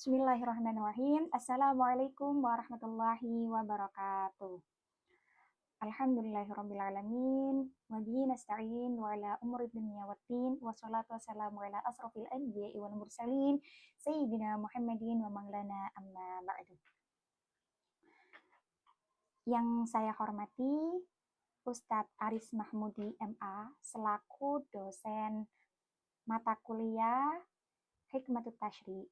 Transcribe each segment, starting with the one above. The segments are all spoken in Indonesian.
Bismillahirrahmanirrahim. Assalamualaikum warahmatullahi wabarakatuh. Alhamdulillahirrabbilalamin. Wa bihi nasta'in wa ala umuri dunya waddin. Wassalatu wassalamu ala asrafil anbiya'i wal mursalin. Sayyidina Muhammadin wa maulana amma ba'du. Yang saya hormati Ustadz Aris Mahmudi MA selaku dosen mata kuliah Hikmatut Tasyri'.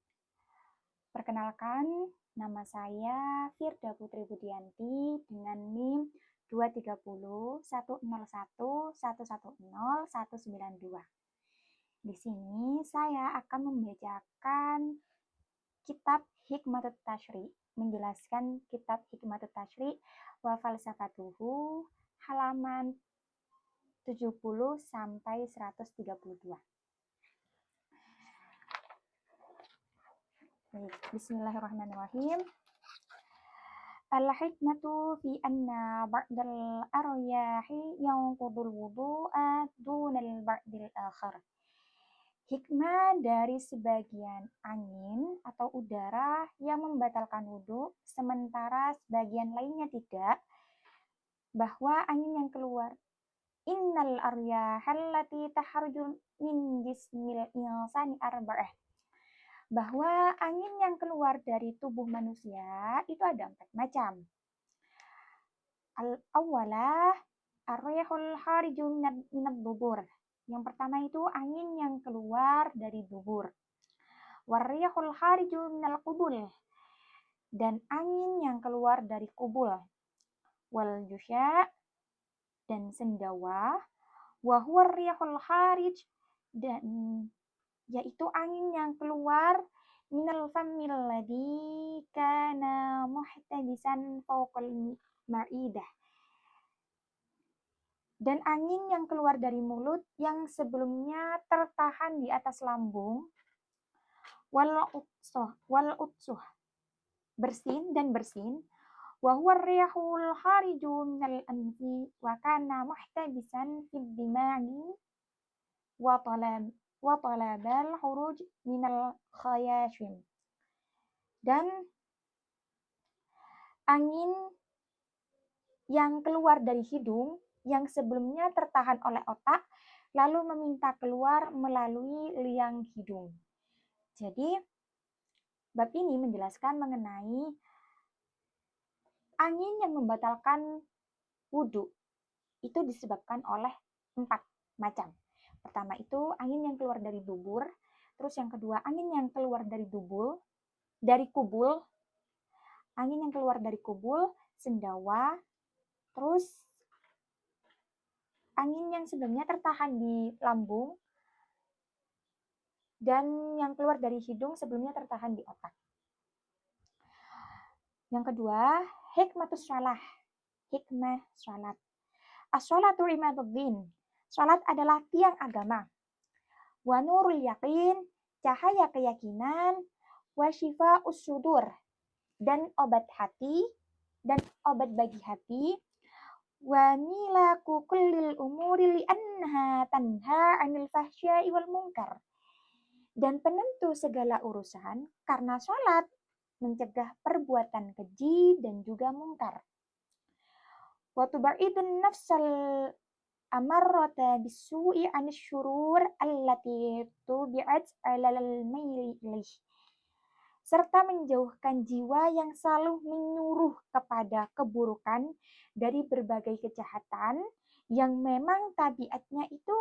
Perkenalkan, nama saya Firda Putri Budianti dengan NIM 23010110192. Di sini saya akan membacakan kitab Hikmatut Tasyri', menjelaskan kitab Hikmatut Tasyri' wa falsafatuhu halaman 70 sampai 132. Bismillahirrahmanirrahim. Al-hikmatu fi anna ba'dal aryahi yanqudul wudu'a dunal ba'dil akhar. Hikmah dari sebagian angin atau udara yang membatalkan wudu sementara sebagian lainnya tidak, bahwa angin yang keluar innal aryahallati taharju min jismil insani arba'ah, bahwa angin yang keluar dari tubuh manusia itu ada 4 macam. Al-awwalah ar-rihul khariju minad dubur. Yang pertama itu angin yang keluar dari dubur. War-rihul khariju minal qubul, dan angin yang keluar dari kubul. Wal jusya, dan sendawa. Wa huwa ar-rihul kharij, dan yaitu angin yang keluar minal famil ladzi kana muhtabisan fawqal ma'idah, dan angin yang keluar dari mulut yang sebelumnya tertahan di atas lambung. Wal utsuh, bersin dan bersin. Wa huwa ar-rihul khariju minal anfi wa kana muhtabisan fid dimaghi wa talabal khuruj minal khayashim, dan angin yang keluar dari hidung yang sebelumnya tertahan oleh otak lalu meminta keluar melalui liang hidung. Jadi bab ini menjelaskan mengenai angin yang membatalkan wudu itu disebabkan oleh 4 macam. Pertama itu angin yang keluar dari dubur, terus yang kedua angin yang keluar dari kubul, angin yang keluar dari kubul, sendawa, terus angin yang sebelumnya tertahan di lambung, dan yang keluar dari hidung sebelumnya tertahan di otak. Yang kedua, hikmatus shalah, hikmah shalat. As-sholatu imaduddin, shalat adalah tiang agama. Wa nurul yakin, cahaya keyakinan. Wa shifa'us sudur, dan obat hati, dan obat bagi hati. Wa milaku kullil umuri li'annaha tanha 'anil fahsya'i wal munkar, dan penentu segala urusan karena salat mencegah perbuatan keji dan juga mungkar. Wa tubaidun nafsal amarrata bisu'i 'anis syurur allati tubi'at 'alal maili ilaih, serta menjauhkan jiwa yang selalu menyuruh kepada keburukan dari berbagai kejahatan yang memang tabiatnya itu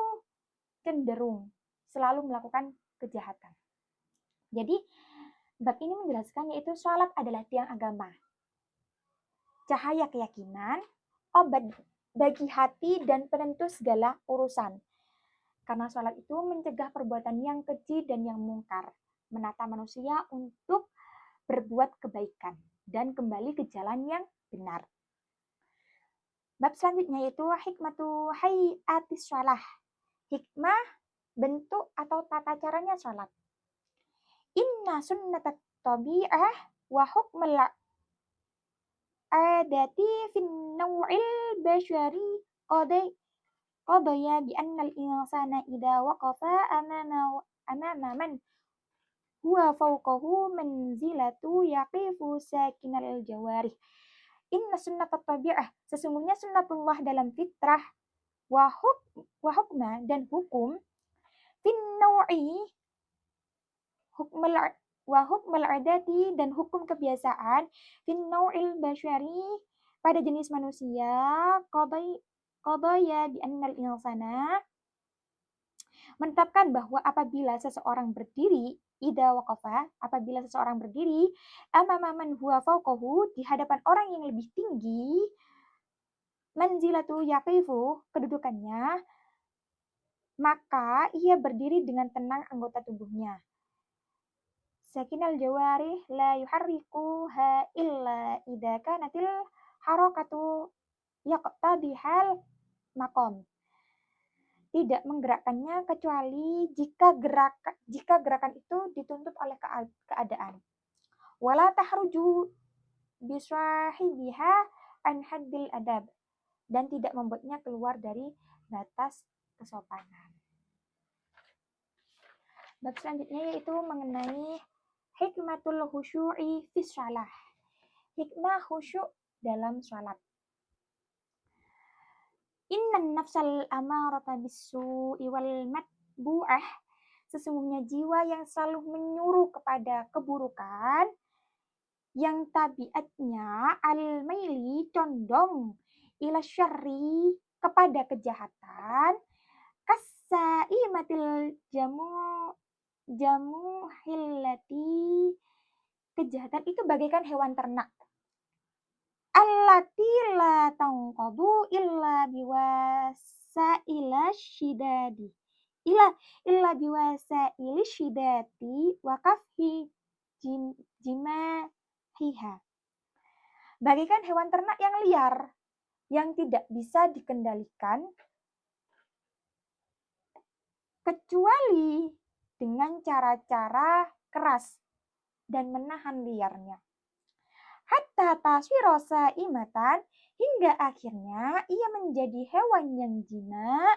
cenderung selalu melakukan kejahatan. Jadi bab ini menjelaskan yaitu salat adalah tiang agama, cahaya keyakinan, obat bagi hati, dan penentu segala urusan. Karena salat itu mencegah perbuatan yang keji dan yang mungkar, menata manusia untuk berbuat kebaikan dan kembali ke jalan yang benar. Bab selanjutnya yaitu hikmatu hayatis shalah, hikmah bentuk atau tata caranya salat. Inna sunnatat tabi'ah wa hukmal adati fin naw'il bashari qadaya bi anna al-insana idza waqafa amama man huwa fawqahu manzilatu yaqifu sakinal jawarih. Inna sunnatat tabi'ah, sesungguhnya sunnatullah dalam fitrah, wa hukma dan hukum, fin naw'i hukmul wa hukmul adati dan hukum kebiasaan, fin naw'il basyari pada jenis manusia, qadaya bi annal insana menetapkan bahwa apabila seseorang berdiri apabila seseorang berdiri amama man huwa fawqahu di hadapan orang yang lebih tinggi, manzilatu yaqifu kedudukannya, maka ia berdiri dengan tenang anggota tubuhnya. Sakinal jawarih la yuharrikuha illa idza kanatil harakatu yaqtadihal maqam. Tidak menggerakkannya kecuali jika gerakan itu dituntut oleh keadaan. Wala tahruju bisahibiha an haddil adab, dan tidak membuatnya keluar dari batas kesopanan. Bab selanjutnya yaitu mengenai hikmatul khusyu'i fi shalah. Hikmah khusyuk dalam salat. Innan nafsal amarata bis-su'i wal matbu'ah, sesungguhnya jiwa yang selalu menyuruh kepada keburukan, yang tabiatnya al-maili condong ila syarri kepada kejahatan, kasaimatil jamuhillati, kejahatan itu bagaikan hewan ternak, allati la tanqadu illa biwasaila syidadi illa biwasaili syidati wa kafhi jimahiha, bagaikan hewan ternak yang liar yang tidak bisa dikendalikan kecuali dengan cara-cara keras dan menahan liarnya. Hatta taswira saimatan, hingga akhirnya ia menjadi hewan yang jinak,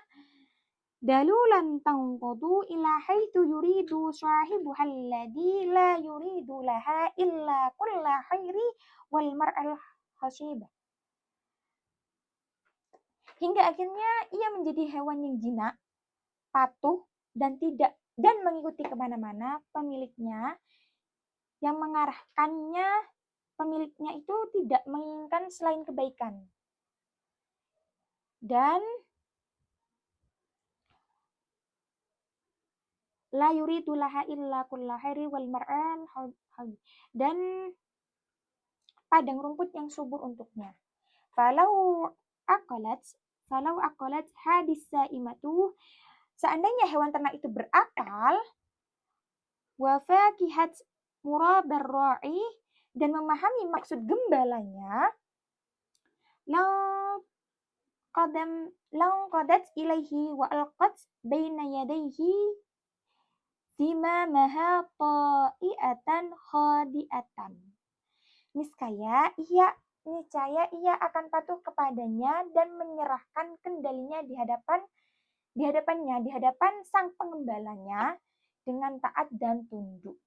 dalulan tanqadu ila haitsu yuridu sahibuha alladhi la yuridu laha illa kulla khairi wal mar'al hasibah. Hingga akhirnya ia menjadi hewan yang jinak, patuh dan mengikuti kemana-mana pemiliknya, yang mengarahkannya pemiliknya itu tidak menginginkan selain kebaikan, dan la yuridu laha illa kulla khairi wal mar'al dan padang rumput yang subur untuknya. Falau aqalat hadis saimatu, seandainya hewan ternak itu berakal, wa faqihat muradar ra'i, dan memahami maksud gembalanya, qadat ilaihi wa alqat baina yadayhi zimamaha ta'iatan khadi'atan. Niscaya ia akan patuh kepadanya dan menyerahkan kendalinya di hadapan sang pengembalanya dengan taat dan tunduk.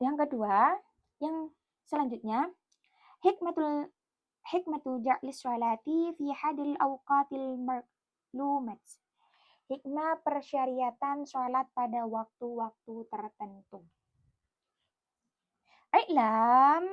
Yang kedua, yang selanjutnya, hikmatu ja'lis sholati fi hadil awqatil marlumat. Hikmah persyariatan sholat pada waktu-waktu tertentu. I'lam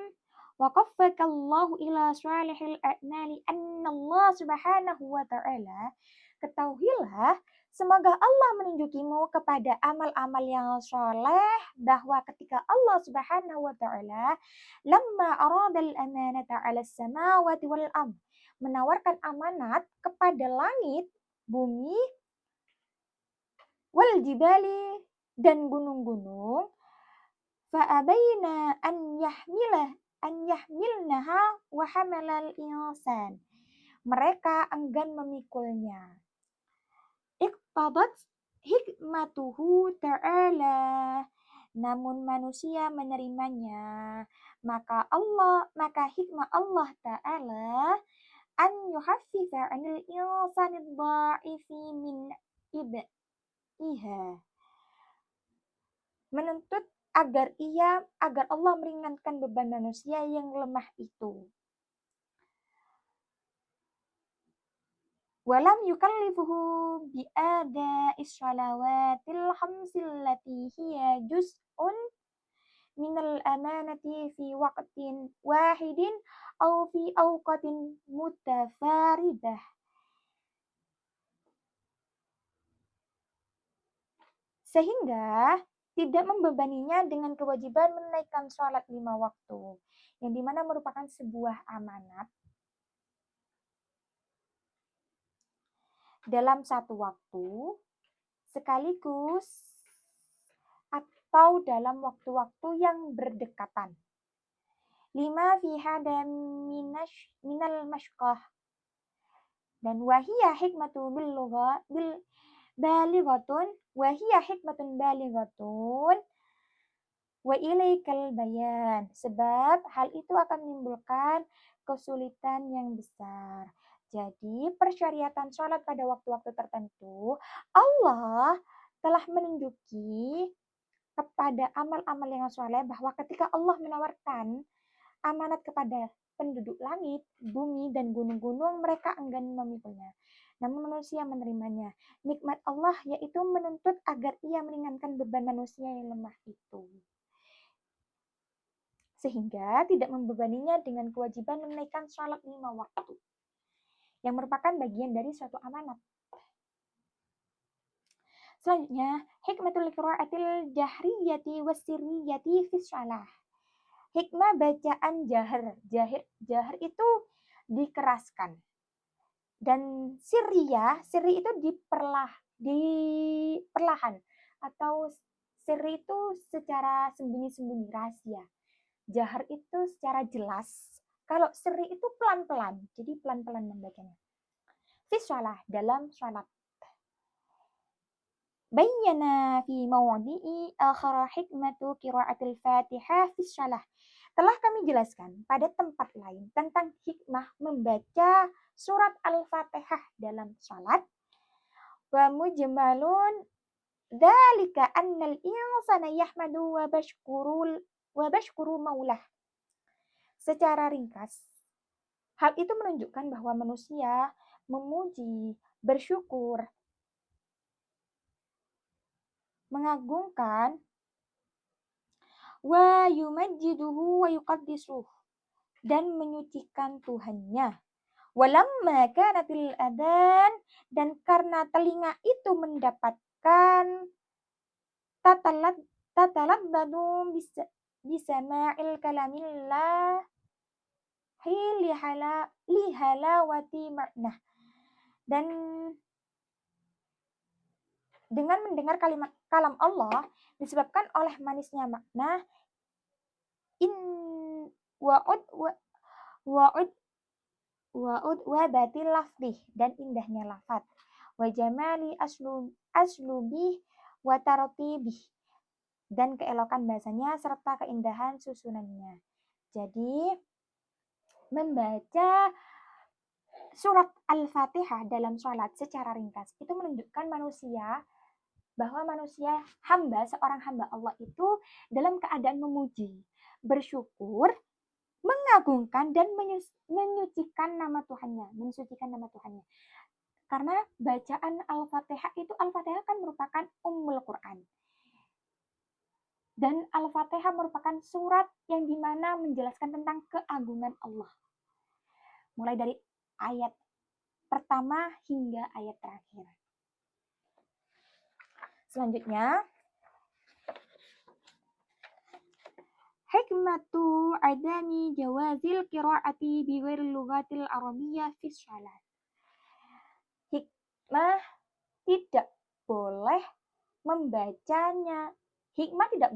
wa qaffakallahu ila salihil a'mali anna Allah subhanahu wa ta'ala, ketahuilah semoga Allah menunjukimu kepada amal-amal yang soleh, bahwa ketika Allah subhanahu wa ta'ala lamma aradal amanata ala samawati wal ard, menawarkan amanat kepada langit, bumi, wal jibali, dan gunung-gunung, fa'abaina an yahmilnaha wa hamalal insan, mereka enggan memikulnya. Iqtadat hikmatuhu ta'ala, namun manusia menerimanya, maka hikmah Allah ta'ala an yuhaffifa 'anil insanid dha'ifi min fiha. Menuntut agar Allah meringankan beban manusia yang lemah itu. Walam yukallifuhu bi'ada'is shalawatil khamsil lati hiya juz'un minal amanati fi waqtin wahidin au fi awqatin mutafaridah. Sehingga tidak membebaninya dengan kewajiban menunaikan sholat 5 waktu, yang dimana merupakan sebuah amanat dalam satu waktu, sekaligus atau dalam waktu-waktu yang berdekatan. 5 fi hada minal mashqah. Dan wahiyya hikmatu bil balighatun wahiyya hikmatun balighatun wa ilaikal bayan. Sebab hal itu akan menimbulkan kesulitan yang besar. Jadi persyariatan sholat pada waktu-waktu tertentu, Allah telah menunjuki kepada amal-amal yang soleh bahwa ketika Allah menawarkan amanat kepada penduduk langit, bumi, dan gunung-gunung, mereka enggan memikulnya. Namun manusia menerimanya. Nikmat Allah yaitu menuntut agar ia meringankan beban manusia yang lemah itu. Sehingga tidak membebaninya dengan kewajiban menunaikan sholat 5 waktu. Yang merupakan bagian dari suatu amanat. Selanjutnya, hikmatul qiraatil jahriyati wassirriyati fis shalah. Hikmah bacaan jahar. Jahar itu dikeraskan. Dan sirri itu diperlahan. Atau sirri itu secara sembunyi-sembunyi, rahasia. Jahar itu secara jelas. Kalau sirri itu pelan-pelan. Jadi pelan-pelan membacanya. Fis shalah, dalam shalat. Bayyana fi mawdi'i akhara hikmatu qiraatil Fatihah fis shalah. Telah kami jelaskan pada tempat lain tentang hikmah membaca surat Al-Fatihah dalam salat. Wa mujmalun dzalika annal insana yahmadu wa bashkuru maulah. Secara ringkas, hal itu menunjukkan bahwa manusia memuji, bersyukur, mengagungkan, wa yumajjiduhu wa yuqaddisuh, dan menyucikan Tuhannya. Walamma kanatil adan, dan karena telinga itu mendapatkan tataladdadu bisama'il kalamillah lihalawati ma'nah, dan dengan mendengar kalam Allah disebabkan oleh manisnya makna, wa batil lafdih, dan indahnya lafaz, wa jamali aslubih wa tartibih, dan keelokan bahasanya serta keindahan susunannya. Jadi membaca surat Al-Fatihah dalam sholat secara ringkas itu menunjukkan bahwa seorang hamba Allah itu dalam keadaan memuji, bersyukur, mengagungkan, dan mensucikan nama Tuhannya. Karena bacaan Al-Fatihah kan merupakan Ummul Quran. Dan Al-Fatihah merupakan surat yang dimana menjelaskan tentang keagungan Allah. Mulai dari ayat pertama hingga ayat terakhir. Selanjutnya, hikmatu adami jawazil qiraati bi ghairil lughatil arabiyyah fi shalah. Hikmah tidak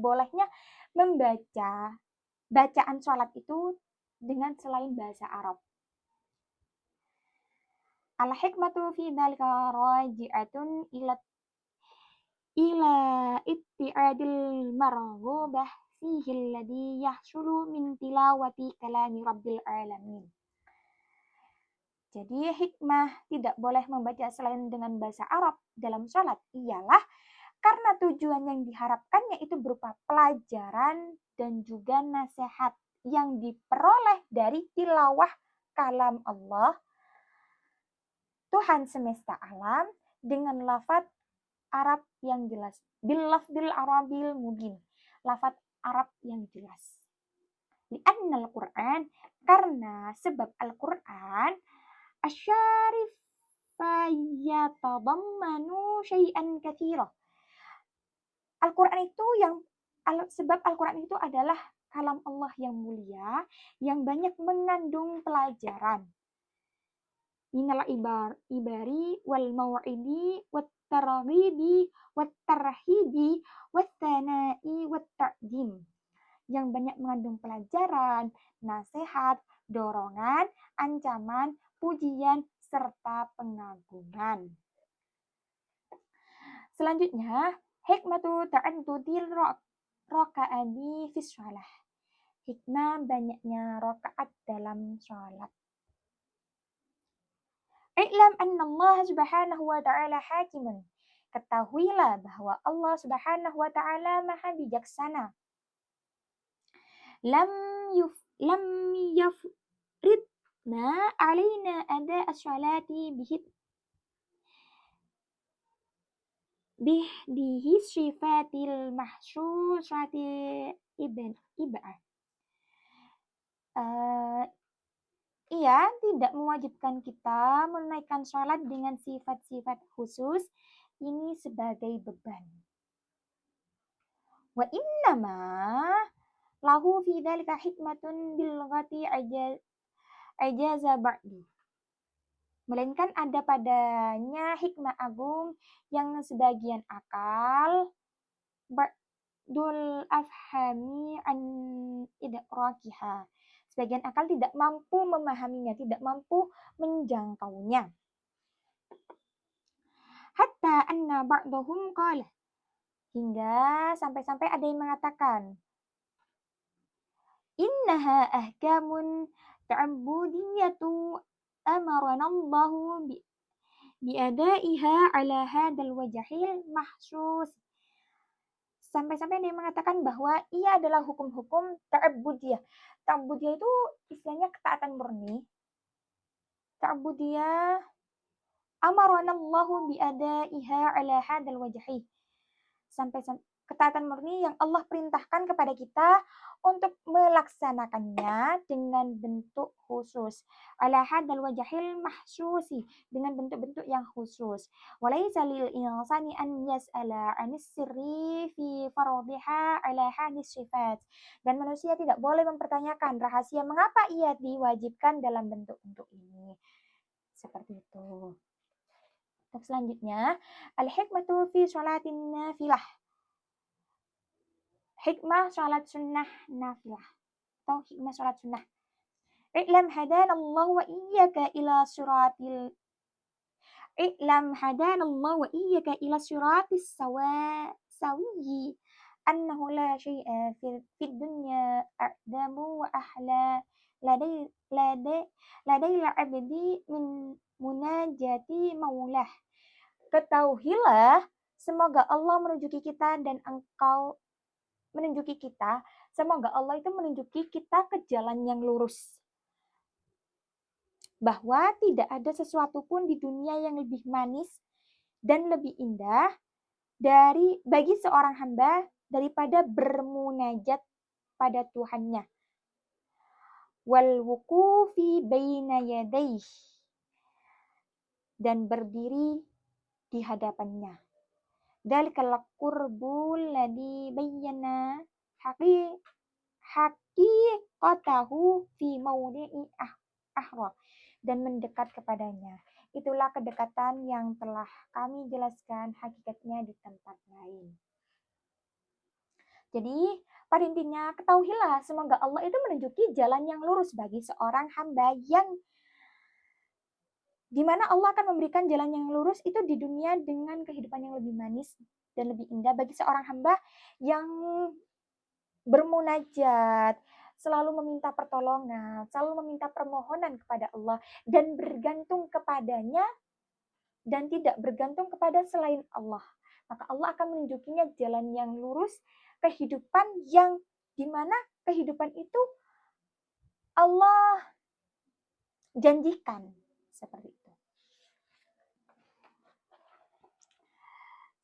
bolehnya membaca bacaan sholat itu dengan selain bahasa Arab. Al-hikmatu fi dzalika raji'atun ila itti'adil marghubah fihi alladhi yahsulu min tilawati kalami rabbil alamin. Jadi hikmah tidak boleh membaca selain dengan bahasa Arab dalam sholat ialah Karena tujuan yang diharapkannya itu berupa pelajaran dan juga nasihat yang diperoleh dari tilawah kalam Allah, Tuhan semesta alam, dengan lafaz Arab yang jelas. Bil lafdil Arabil mubin. Lafaz Arab yang jelas. Li'annal Qur'an, karena sebab Al-Qur'an asyarif fayatadammanu syai'an katsira. Al-Qur'an itu sebab Al-Qur'an itu adalah kalam Allah yang mulia yang banyak mengandung pelajaran. Minal ibari wal mau'idi wat targhibi wat tarhibi wat tsanai wat ta'dim, yang banyak mengandung pelajaran, nasihat, dorongan, ancaman, pujian, serta pengagungan. Selanjutnya, hikmatu ta'addudil rakaati fi shalah. Hikmah banyaknya rakaat dalam shalat. I'lam anna Allah subhanahu wa ta'ala hakimun. Ketahuilah bahwa Allah subhanahu wa ta'ala maha bijaksana. Lam yafridna alaina ada as-salati bihdihi sifatil mahsusati ib'ah. Ia tidak mewajibkan kita menunaikan sholat dengan sifat-sifat khusus ini sebagai beban. Wa innama lahu fi dzalika hikmatun bilghati ajaza ba'di. Melainkan ada padanya hikmah agung yang sebagian akal ba'dul afhami an idrakiha. Sebagian akal tidak mampu memahaminya, tidak mampu menjangkaunya. Hatta anna ba'dahum qala, hingga sampai-sampai ada yang mengatakan, innaha ahkamun ta'budiyatu amarana Allahu biadaiha ala hadal wajahil mahsus. Sampai-sampai ada yang mengatakan bahwa ia adalah hukum-hukum ta'budiyah. Ta'budiyah itu istilahnya ketaatan murni. Ta'budiyah amarana Allahu biadaiha ala hadal wajahil. Sampai ketaatan murni yang Allah perintahkan kepada kita untuk melaksanakannya dengan bentuk khusus. Ala hadal wajahil mahsusi, dengan bentuk-bentuk yang khusus. Walaysa lil insani an yas'ala anis sirri fi faradhiha ala hadis sifat. Dan manusia tidak boleh mempertanyakan rahasia mengapa ia diwajibkan dalam bentuk-bentuk ini. Seperti itu. Selanjutnya, al-hikmatu fi sholatin nafilah. Hikmah sholat sunnah nafilah atau hikmah sholat sunnah. I'lam hadana Allah wa iyyaka ila siratil sawiyyi annahu la syai'a fid dunya a'damu wa ahla ladai abdi min munajati maulah. Ketahuilah, semoga Allah menunjuki kita dan engkau menunjuki kita, semoga Allah itu menunjuki kita ke jalan yang lurus. Bahwa tidak ada sesuatu pun di dunia yang lebih manis dan lebih indah bagi seorang hamba daripada bermunajat pada Tuhannya. Wal wuqufi baina yadayh, dan berdiri di hadapannya. Dalikal qurbul ladzi bayyana haqiqatahu fi mawdi'i ahra, dan mendekat kepadanya. Itulah kedekatan yang telah kami jelaskan hakikatnya di tempat lain. Jadi, pada intinya ketahuilah semoga Allah itu menunjuki jalan yang lurus bagi seorang hamba yang di mana Allah akan memberikan jalan yang lurus itu di dunia dengan kehidupan yang lebih manis dan lebih indah bagi seorang hamba yang bermunajat, selalu meminta pertolongan, selalu meminta permohonan kepada Allah dan bergantung kepadanya dan tidak bergantung kepada selain Allah. maka Allah akan menunjukinya jalan yang lurus, kehidupan yang dimana kehidupan itu Allah janjikan seperti itu.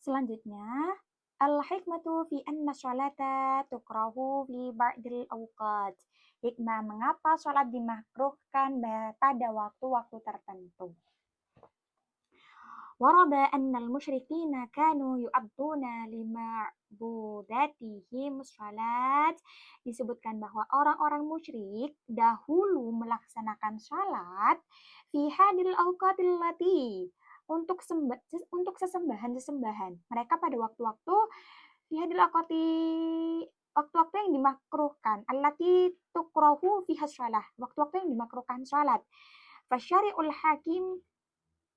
Selanjutnya, al-hikmatu fi anna sholata tukrahu fi ba'dil awqat. Hikmah mengapa sholat dimakruhkan pada waktu-waktu tertentu. Warada annal musyrikina kanu yu'adduna lima'budatihim sholat. Disebutkan bahwa orang-orang musyrik dahulu melaksanakan sholat fi hadil awqatil lati untuk sesembahan-sesembahan. Mereka pada waktu-waktu fi hadil awqati waktu-waktu yang dimakruhkan. Allati tukrahu fiha sholat. Waktu-waktu yang dimakruhkan sholat. Fasyari'ul hakim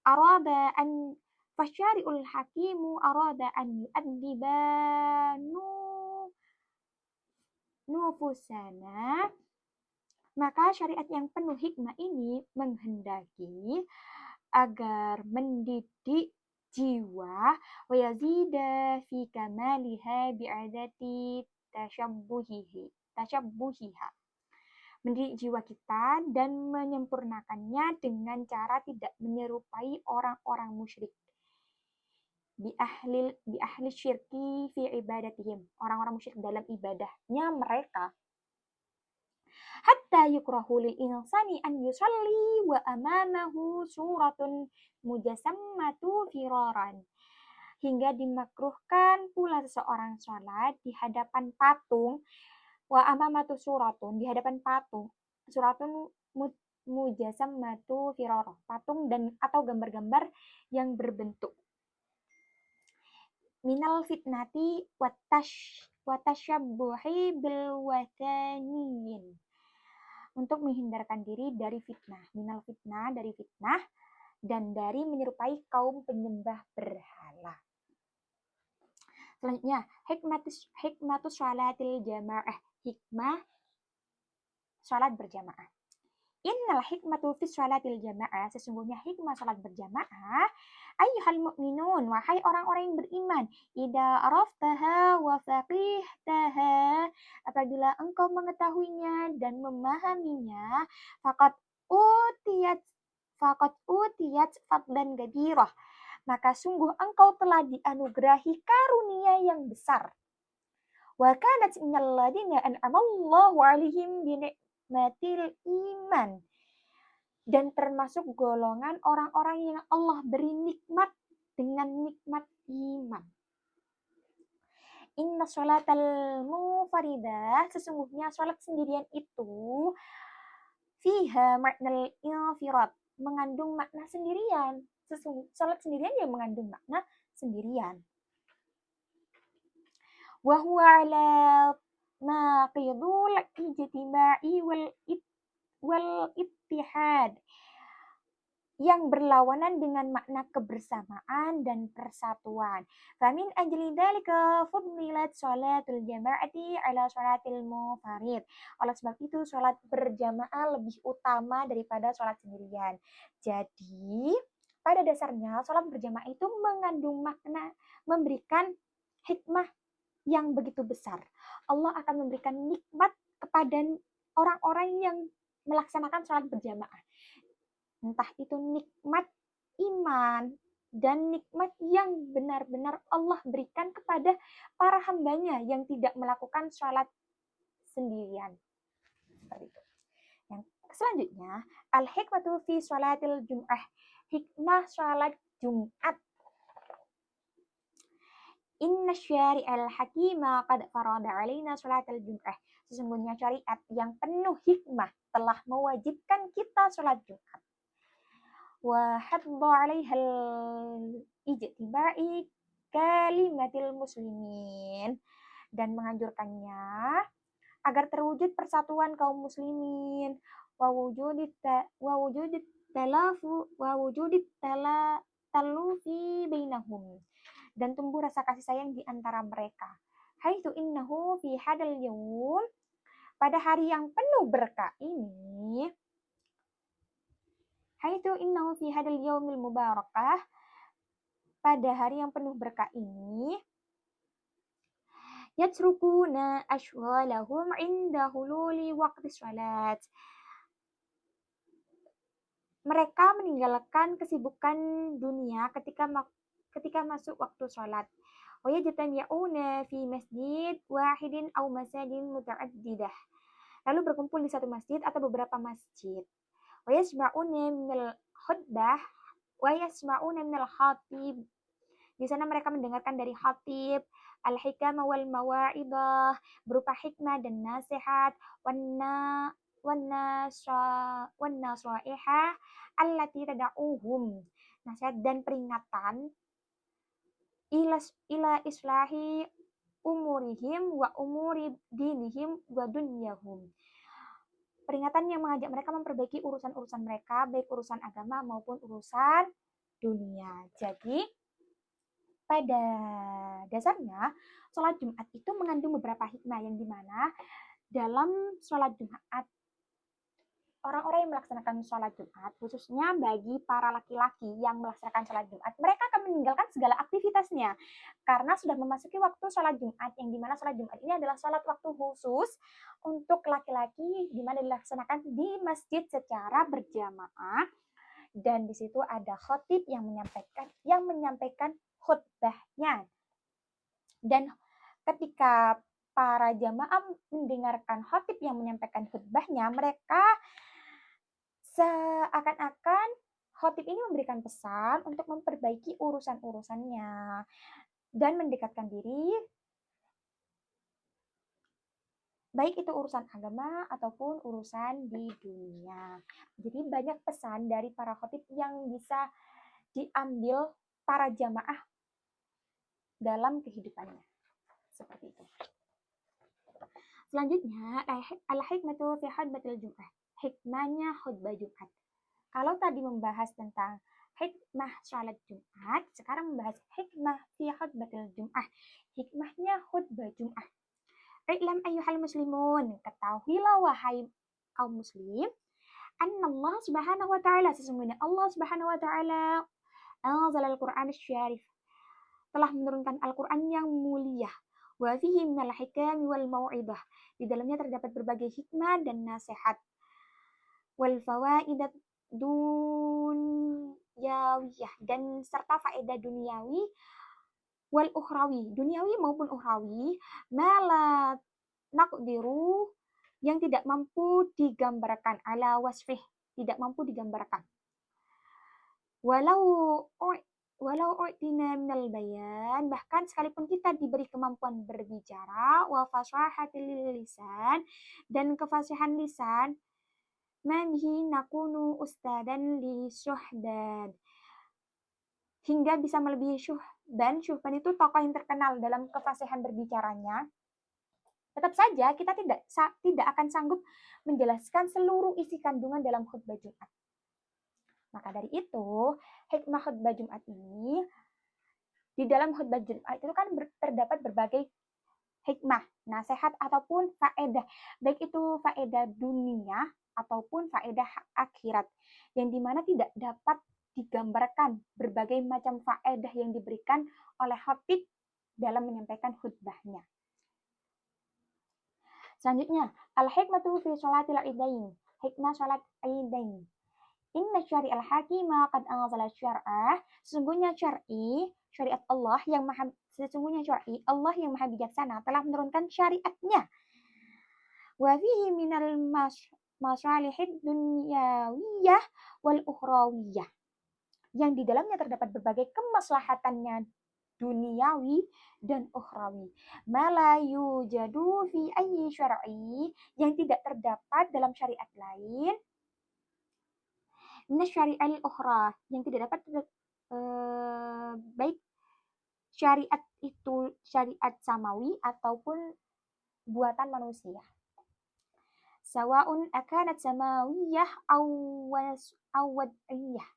arada an fasyari'ul hakimu arada an yu'addiba nufusana, maka syariat yang penuh hikmah ini menghendaki agar mendidik jiwa wa yazida fi kamaliha bi'adati tashabbuhiha, mendidik jiwa kita dan menyempurnakannya dengan cara tidak menyerupai orang-orang musyrik. Bi ahli syirki fi ibadatihim, orang-orang musyrik dalam ibadahnya mereka. Hatta yukrahu lil insani an yusalli wa amamahu suratun mujasammatu firaran. Hingga dimakruhkan pula seseorang sholat di hadapan patung, wa amamatu suratun, di hadapan patung, suratun mujasammatu firara, patung dan atau gambar-gambar yang berbentuk minal fitnati watasyabbuhi bil wataniyin, untuk menghindarkan diri dari fitnah, minal fitnah, dari fitnah, dan dari menyerupai kaum penyembah berhala. Selanjutnya, hikmatus sholatil jamaah, hikmah sholat berjamaah. Innal hikmatu fi sholatil jamaah, sesungguhnya hikmah sholat berjamaah, ayyuhal mu'minun, wahai orang-orang yang beriman, idza araftaha wa faqihtaha, apabila engkau mengetahuinya dan memahaminya, faqad utiyat fadlan gadirah, maka sungguh engkau telah dianugerahi karunia yang besar. Wa kanat minal ladina an'amallahu 'alaihim bi ni'matil iman, dan termasuk golongan orang-orang yang Allah beri nikmat dengan nikmat iman. Inna sholatal mufaridah, sesungguhnya sholat sendirian itu fiha maknal infirat, mengandung makna sendirian. Sholat sendirian yang mengandung makna sendirian. Wa huwa ala naqidul ijtima'i wal ittihad, yang berlawanan dengan makna kebersamaan dan persatuan. Famin ajli dzalika fuddilat sholatul jama'ati ala sholatil munfarid. Oleh sebab itu sholat berjamaah lebih utama daripada sholat sendirian. Jadi pada dasarnya sholat berjamaah itu mengandung makna, memberikan hikmah yang begitu besar. Allah akan memberikan nikmat kepada orang-orang yang melaksanakan sholat berjamaah. Entah itu nikmat iman dan nikmat yang benar-benar Allah berikan kepada para hambanya yang tidak melakukan sholat sendirian. Seperti itu. Yang selanjutnya, al-hikmatu fi sholatil jum'ah, hikmah sholat Jumat. Inna syari'al hakima qad farada alaina sholatil jum'ah, sesungguhnya syariat yang penuh hikmah telah mewajibkan kita sholat Jumat. Wa hadda 'alaihal ijtima'i kalimatil muslimin, dan menganjurkannya agar terwujud persatuan kaum muslimin, wa wujudit talufi bainahum, dan tumbuh rasa kasih sayang di antara mereka. Haitsu innahu fi hadal yaum, pada hari yang penuh berkah ini, haitsu innahu fi hadal yaumil mubarakah, pada hari yang penuh berkah ini, yatrukuna ashghalahum inda hululi waqti shalat. Mereka meninggalkan kesibukan dunia ketika masuk waktu sholat. Wa yajtami'una fi masjid wahidin aw masajidin muta'addidah. Lalu berkumpul di satu masjid atau beberapa masjid. Wa yasma'una minal khutbah wa yasma'una minal khatib. Di sana mereka mendengarkan dari khatib al-hikam wal mawaidah berupa hikmah dan nasihat wan nasaiha allati tad'uhum, nasihat dan peringatan ila islahi umurihim wa umuri dinihim wa dunyahum. Peringatan yang mengajak mereka memperbaiki urusan-urusan mereka, baik urusan agama maupun urusan dunia. Jadi pada dasarnya sholat Jumat itu mengandung beberapa hikmah yang dimana dalam sholat Jumat, orang-orang yang melaksanakan sholat Jumat, khususnya bagi para laki-laki yang melaksanakan sholat Jumat, mereka akan meninggalkan segala aktivitasnya karena sudah memasuki waktu sholat Jumat, yang dimana sholat Jumat ini adalah sholat waktu khusus untuk laki-laki, dimana dilaksanakan di masjid secara berjamaah, dan di situ ada khatib yang menyampaikan khutbahnya. Dan ketika para jamaah mendengarkan khatib yang menyampaikan khutbahnya, mereka seakan-akan khatib ini memberikan pesan untuk memperbaiki urusan-urusannya dan mendekatkan diri, baik itu urusan agama ataupun urusan di dunia. Jadi banyak pesan dari para khatib yang bisa diambil para jamaah dalam kehidupannya. Seperti itu. Selanjutnya, al-hikmatu fi khutbatil Jum'ah. Hikmahnya khutbah Jumat. Kalau tadi membahas tentang hikmah sholat Jumat, sekarang membahas hikmah fi khutbatil Jum'ah. Hikmahnya khutbah Jum'ah. I'lam ayyuhal muslimun, ketahuilah wahai kaum muslim, annallah subhanahu wa ta'ala, sesungguhnya Allah subhanahu wa ta'ala anzal al-Quran syarif, telah menurunkan Al-Quran yang mulia. Wa fihi minal hikam wal mau'idah, di dalamnya terdapat berbagai hikmah dan nasihat. Wal fawaidat dunyawiyah, dan serta faedah duniawi wal ukhrawi, duniawi maupun ukhrawi, mala naqdiru, yang tidak mampu digambarkan, ala wasfih, tidak mampu digambarkan. Walau u'tina minal bayan, bahkan sekalipun kita diberi kemampuan berbicara, wa fasahatil lisan, dan kefasihan lisan, manhi nakunu ustadan li syuhdan, hingga bisa melebihi Syuhban. Syuhban itu tokoh yang terkenal dalam kefasihan berbicaranya. Tetap saja kita tidak akan sanggup menjelaskan seluruh isi kandungan dalam khutbah Jumat. Maka dari itu, hikmah khutbah Jumat ini, di dalam khutbah Jumat itu kan terdapat berbagai hikmah, nasihat ataupun faedah, baik itu faedah dunia ataupun faedah akhirat, yang dimana tidak dapat digambarkan berbagai macam faedah yang diberikan oleh khatib dalam menyampaikan khutbahnya. Selanjutnya, al-hikmatu fi sholatil idain, hikmah sholat idain. Inna syari'al hakimah qad anzala syar'ah, sesungguhnya syariat Allah yang maha bijaksana telah menurunkan syariatnya. Wa fihi minal masalihid dunyawiyah wal ukhrawiyah, yang di dalamnya terdapat berbagai kemaslahatannya duniawi dan ukhrawi. Ma yujadu fi ayyi syar'i, yang tidak terdapat dalam syariat lain. Min syari'al ukhra, yang tidak dapat baik syariat itu syariat samawi ataupun buatan manusia. Sawa'un akanat samawiyah aw wad'iyah.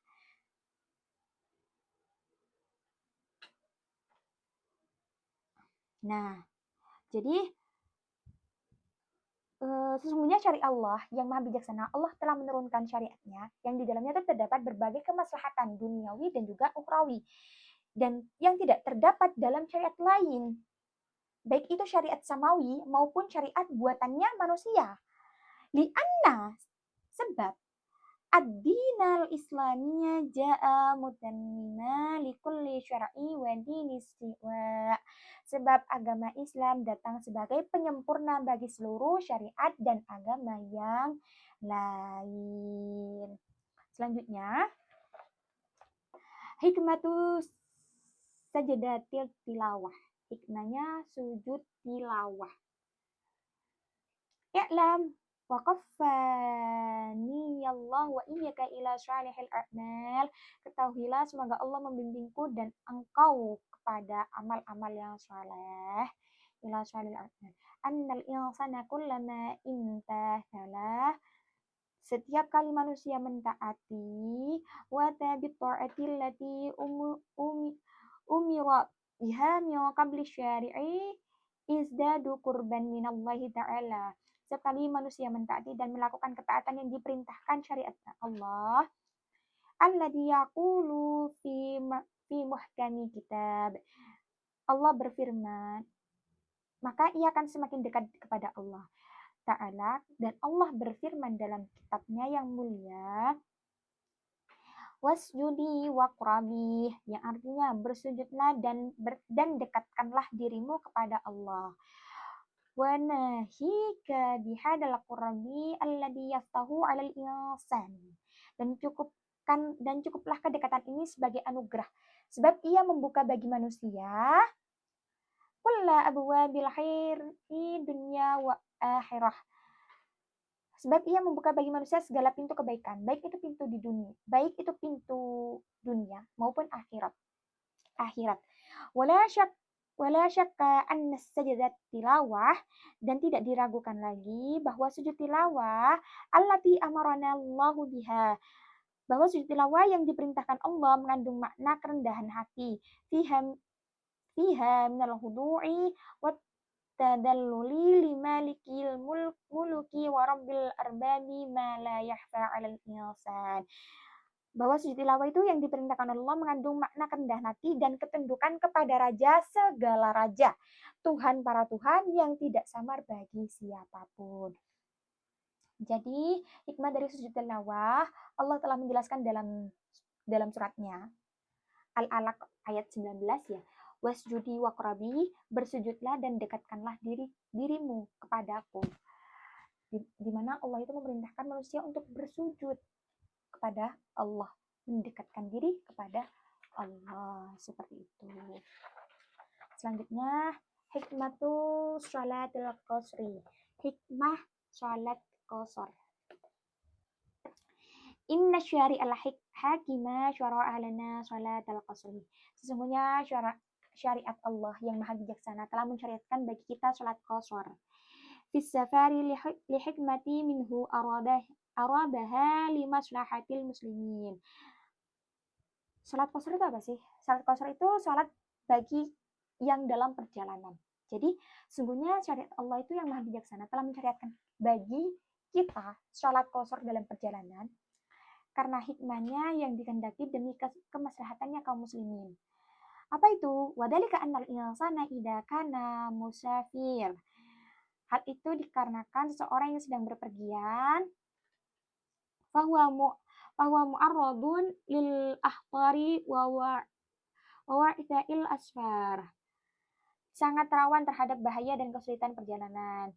Nah, jadi sesungguhnya syariat Allah yang maha bijaksana, Allah telah menurunkan syariatnya yang di dalamnya itu terdapat berbagai kemaslahatan duniawi dan juga ukhrawi, dan yang tidak terdapat dalam syariat lain, baik itu syariat samawi maupun syariat buatannya manusia. Lianna, sebab ad-dinal islamiyya ja'a mutammima likulli syar'i wa dini istiwa. Sebab agama Islam datang sebagai penyempurna bagi seluruh syariat dan agama yang lain. Selanjutnya, hikmatus sajadatil tilawah. Hikmahnya sujud tilawah. I'lam wa qaffani Allah wa iyyaka ila salihil a'mal. Ketahuilah semoga Allah membimbingku dan engkau kepada amal-amal yang saleh. Ila salihil a'mal. Annal insana kullama intahala. Setiap kali manusia mentaati wa tabit ta'ati allati umira biha min qabli syari'i izdadu qurban minallahi ta'ala. Setiap kali manusia mentaati dan melakukan ketaatan yang diperintahkan syariat Allah, alladzi yaqulu fi muhkami kitab. Allah berfirman, maka ia akan semakin dekat kepada Allah Ta'ala, dan Allah berfirman dalam kitabnya yang mulia, wasjudi waqrabi, yang artinya bersujudlah dan dekatkanlah dirimu kepada Allah. Wa nahika bihadal qurbi alladhi yaftahu 'alal insan. Dan cukuplah kedekatan ini sebagai anugerah, sebab ia membuka bagi manusia kulla abwabil khairi dunya wa akhirah. Sebab ia membuka bagi manusia segala pintu kebaikan, baik itu pintu dunia maupun akhirat. Wala syakka anna sajadat tilawah, dan tidak diragukan lagi bahwa sujud tilawah allati amarana Allahu biha, bahwa sujud tilawah yang diperintahkan Allah mengandung makna kerendahan hati, fiha minal hudu'i wat tadalluli limalikil muluki wa rabbil arbabi ma la yahfa 'alal insan. Bahwa sujud tilawah itu yang diperintahkan Allah mengandung makna kerendahan hati dan ketundukan kepada raja segala raja, Tuhan para Tuhan yang tidak samar bagi siapapun. Jadi hikmah dari sujud tilawah Allah telah menjelaskan dalam suratnya Al-Alaq ayat 19 ya. Wasjudi waqrabi, bersujudlah dan dekatkanlah dirimu kepadaku. Di mana Allah itu memerintahkan manusia untuk bersujud kepada Allah, mendekatkan diri kepada Allah, seperti itu. Selanjutnya, hikmatu sholatil qasri. Hikmah sholat qasar. Inna syari'al hakima syara'a lana sholatal qasri. Sesungguhnya syariat Allah yang maha bijaksana telah mensyariatkan bagi kita sholat qasar. Fis safari li hikmati minhu aradaha li maslahatil muslimin. Sholat qasar itu apa sih? Sholat qasar itu sholat bagi yang dalam perjalanan. Jadi sungguhnya syariat Allah itu yang maha bijaksana telah mensyariatkan bagi kita sholat qasar dalam perjalanan karena hikmahnya yang dikehendaki demi kemaslahatannya kaum muslimin. Apa itu? Wadhalika annal insana idza kana musafir. Hal itu dikarenakan seseorang yang sedang berpergian fahuwa mu'arradun lil ahtari wa wa'ita'il asfar. Sangat rawan terhadap bahaya dan kesulitan perjalanan.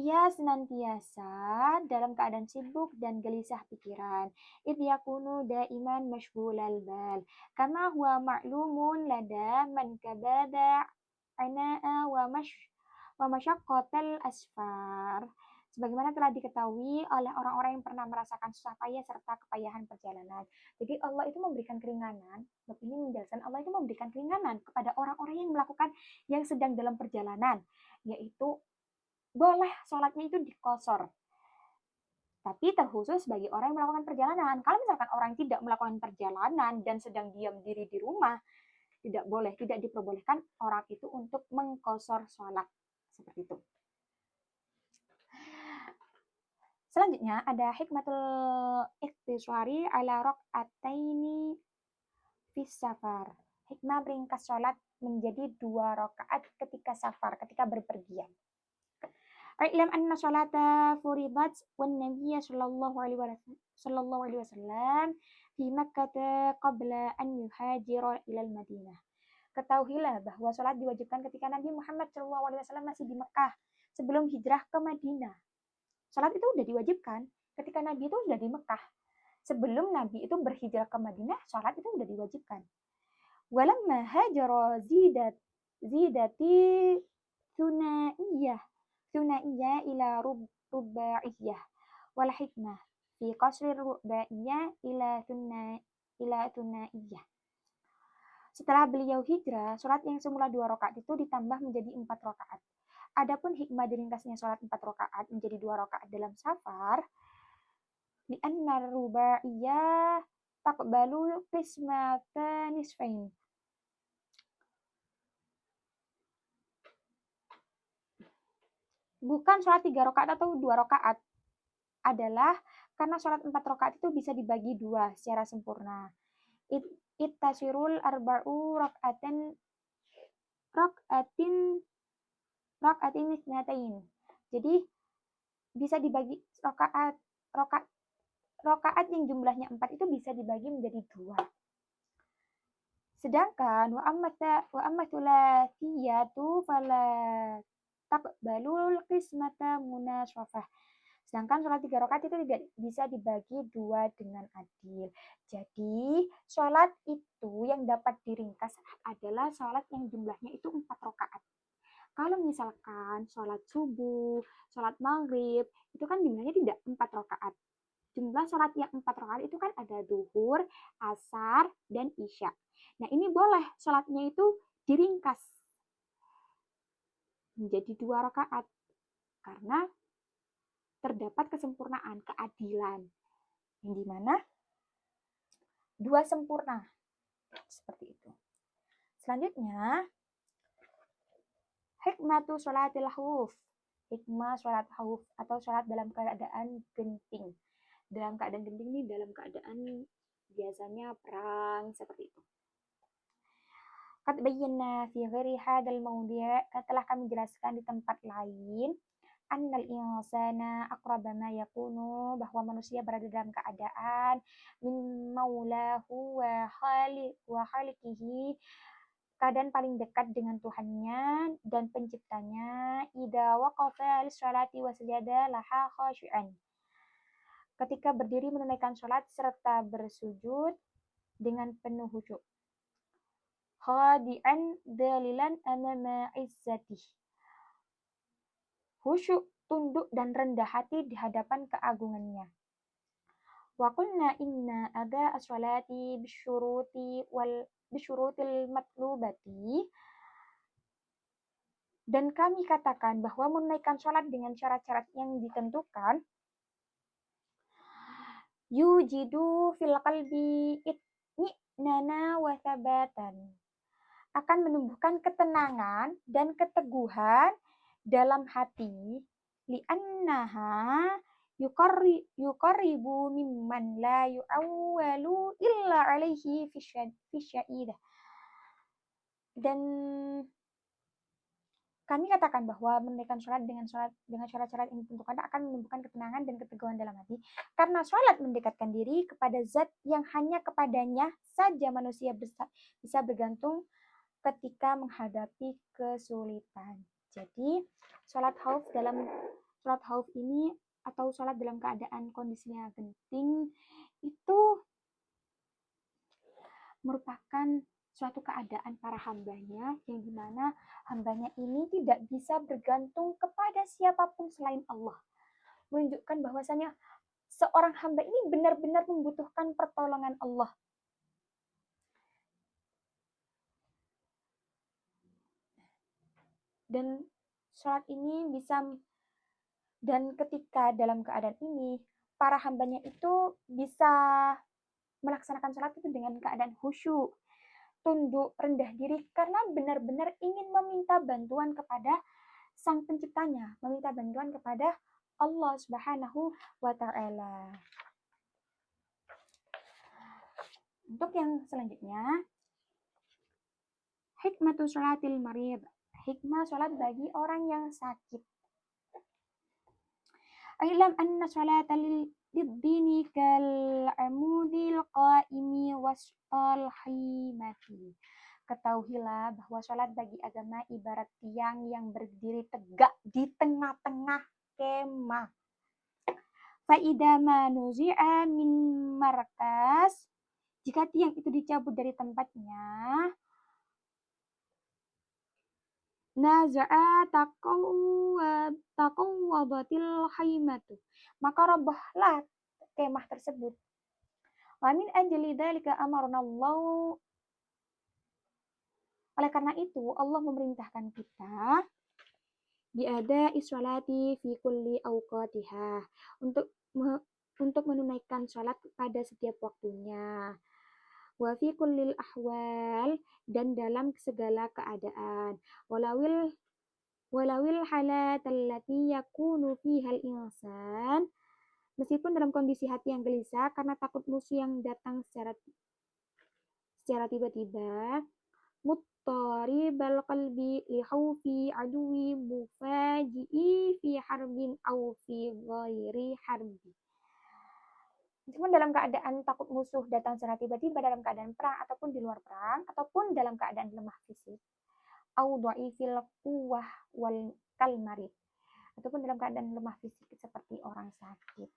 Ia senantiasa dalam keadaan sibuk dan gelisah pikiran. Idh yakunu daiman mashghulal bal. Kama huwa ma'lumun lada man kabada ana'a wa masyaqqatal asfar. Sebagaimana telah diketahui oleh orang-orang yang pernah merasakan susah payah serta kepayahan perjalanan. Jadi Allah itu memberikan keringanan. Bab ini menjelaskan Allah itu memberikan keringanan kepada orang-orang yang melakukan yang sedang dalam perjalanan, yaitu boleh sholatnya itu diqasar. Tapi terkhusus bagi orang yang melakukan perjalanan. Kalau misalkan orang tidak melakukan perjalanan dan sedang diam diri di rumah, tidak boleh, tidak diperbolehkan orang itu untuk mengqasar sholat. Seperti itu. Selanjutnya ada hikmatul ikhtisari ala raq'ataini fis safar. Hikmah meringkas sholat menjadi 2 rakaat ketika safar, ketika berpergian. I'lam anna sholata furidat wan nabiyya sallallahu alaihi wasallam fi Makkah qabla an yuhajira ilal Madinah. Ketahuilah bahwa sholat diwajibkan ketika Nabi Muhammad SAW masih di Mekah sebelum hijrah ke Madinah. Sholat itu sudah diwajibkan ketika Nabi itu sudah di Mekah. Sebelum Nabi itu berhijrah ke Madinah, sholat itu sudah diwajibkan. Walamma hajara zidati thunaiyah ila rubaiyah wal hikmah fi qasri rubaiyah ila thunaiyah. Setelah beliau hijrah, sholat yang semula 2 rakaat itu ditambah menjadi 4 rakaat. Adapun hikmah diringkasnya sholat 4 rakaat menjadi 2 rakaat dalam safar, li'anna rubaiyah taqbalu qismatan nisfain. Bukan sholat 3 rakaat atau 2 rakaat, adalah karena sholat 4 rakaat itu bisa dibagi 2 secara sempurna. Ittasirul arba'u rak'atin isnatain. Jadi bisa dibagi rakaat yang jumlahnya 4 itu bisa dibagi menjadi 2. Sedangkan wa amma thulathiyatu fala taqbalul qismata munaswafah. Sedangkan sholat 3 rakaat itu tidak bisa dibagi 2 dengan adil. Jadi, sholat itu yang dapat diringkas adalah sholat yang jumlahnya itu 4 rakaat. Kalau misalkan sholat subuh, sholat maghrib, itu kan jumlahnya tidak 4 rakaat. Jumlah sholat yang 4 rakaat itu kan ada duhur, asar, dan isya. Nah, ini boleh sholatnya itu diringkas menjadi 2 rakaat. Karena terdapat kesempurnaan, keadilan, yang dimana 2 sempurna, seperti itu. Selanjutnya, hikmatu sholatil khawf, hikmah sholat khawf atau sholat dalam keadaan genting. Dalam keadaan genting ini dalam keadaan biasanya perang, seperti itu. Qad bayyana fi ghairi hadzal mawdi', telah kami jelaskan di tempat lain, annal insana aqraba ma yakunu, bahwa manusia berada dalam keadaan min maulahu wa khaliqihi, keadaan paling dekat dengan Tuhannya dan penciptanya, idza waqafa lis-sholati wa sajada laha khashi'an, ketika berdiri menunaikan sholat serta bersujud dengan penuh khusyuk, khadi'an dalilan amama izzatih, khusyuk, tunduk dan rendah hati di hadapan keagungannya. Wa qulna inna ada as-sholati bisyurutil matlubati, dan kami katakan bahwa menunaikan sholat dengan syarat-syarat yang ditentukan, yujidu fil qalbi itminana wa thabatan, akan menumbuhkan ketenangan dan keteguhan dalam hati, li'annaha yuqarribu mimman la yu'awwalu illa alaihi fi syaidah. Dan kami katakan bahwa menunaikan sholat dengan syarat-syarat yang ditentukan akan menumbuhkan ketenangan dan keteguhan dalam hati, karena sholat mendekatkan diri kepada zat yang hanya kepadanya saja manusia bisa bergantung ketika menghadapi kesulitan. Jadi, sholat khauf ini atau sholat dalam keadaan kondisinya genting itu merupakan suatu keadaan para hambanya, yang dimana hambanya ini tidak bisa bergantung kepada siapapun selain Allah. Menunjukkan bahwasanya seorang hamba ini benar-benar membutuhkan pertolongan Allah. Dan sholat ini dan ketika dalam keadaan ini, para hambanya itu bisa melaksanakan sholat itu dengan keadaan khusyuk, tunduk, rendah diri, karena benar-benar ingin meminta bantuan kepada Sang Penciptanya, meminta bantuan kepada Allah Subhanahu wa Ta'ala. Untuk yang selanjutnya, hikmatu sholatil marid. Hikmah sholat bagi orang yang sakit. Ailam anna sholata lid-dini kal-amudil qaimi wasqal himati. Ketahuilah bahwa sholat bagi agama ibarat tiang yang berdiri tegak di tengah-tengah kemah. Fa'idha ma nuzi'a min markas, jika tiang itu dicabut dari tempatnya, naza'a taqawwadatil haimatu, maka robohlah kemah tersebut. Wa min ajli dzalika amarna Allah, oleh karena itu Allah memerintahkan kita biada isholati fi kulli awqatiha, untuk menunaikan sholat pada setiap waktunya. Wa fi kullil ahwal, dan dalam segala keadaan. Walawil halat allati yakunu fihal insan, meskipun dalam kondisi hati yang gelisah karena takut musuh yang datang secara tiba-tiba, muttaribal qalbi li khawfi aduwi mufaji'i fi harbin aw fi ghairi harbi. Meskipun dalam keadaan takut musuh datang secara tiba-tiba dalam keadaan perang ataupun di luar perang ataupun dalam keadaan lemah fisik, au dhaifil quwwah wal kalmarid, ataupun dalam keadaan lemah fisik seperti orang sakit.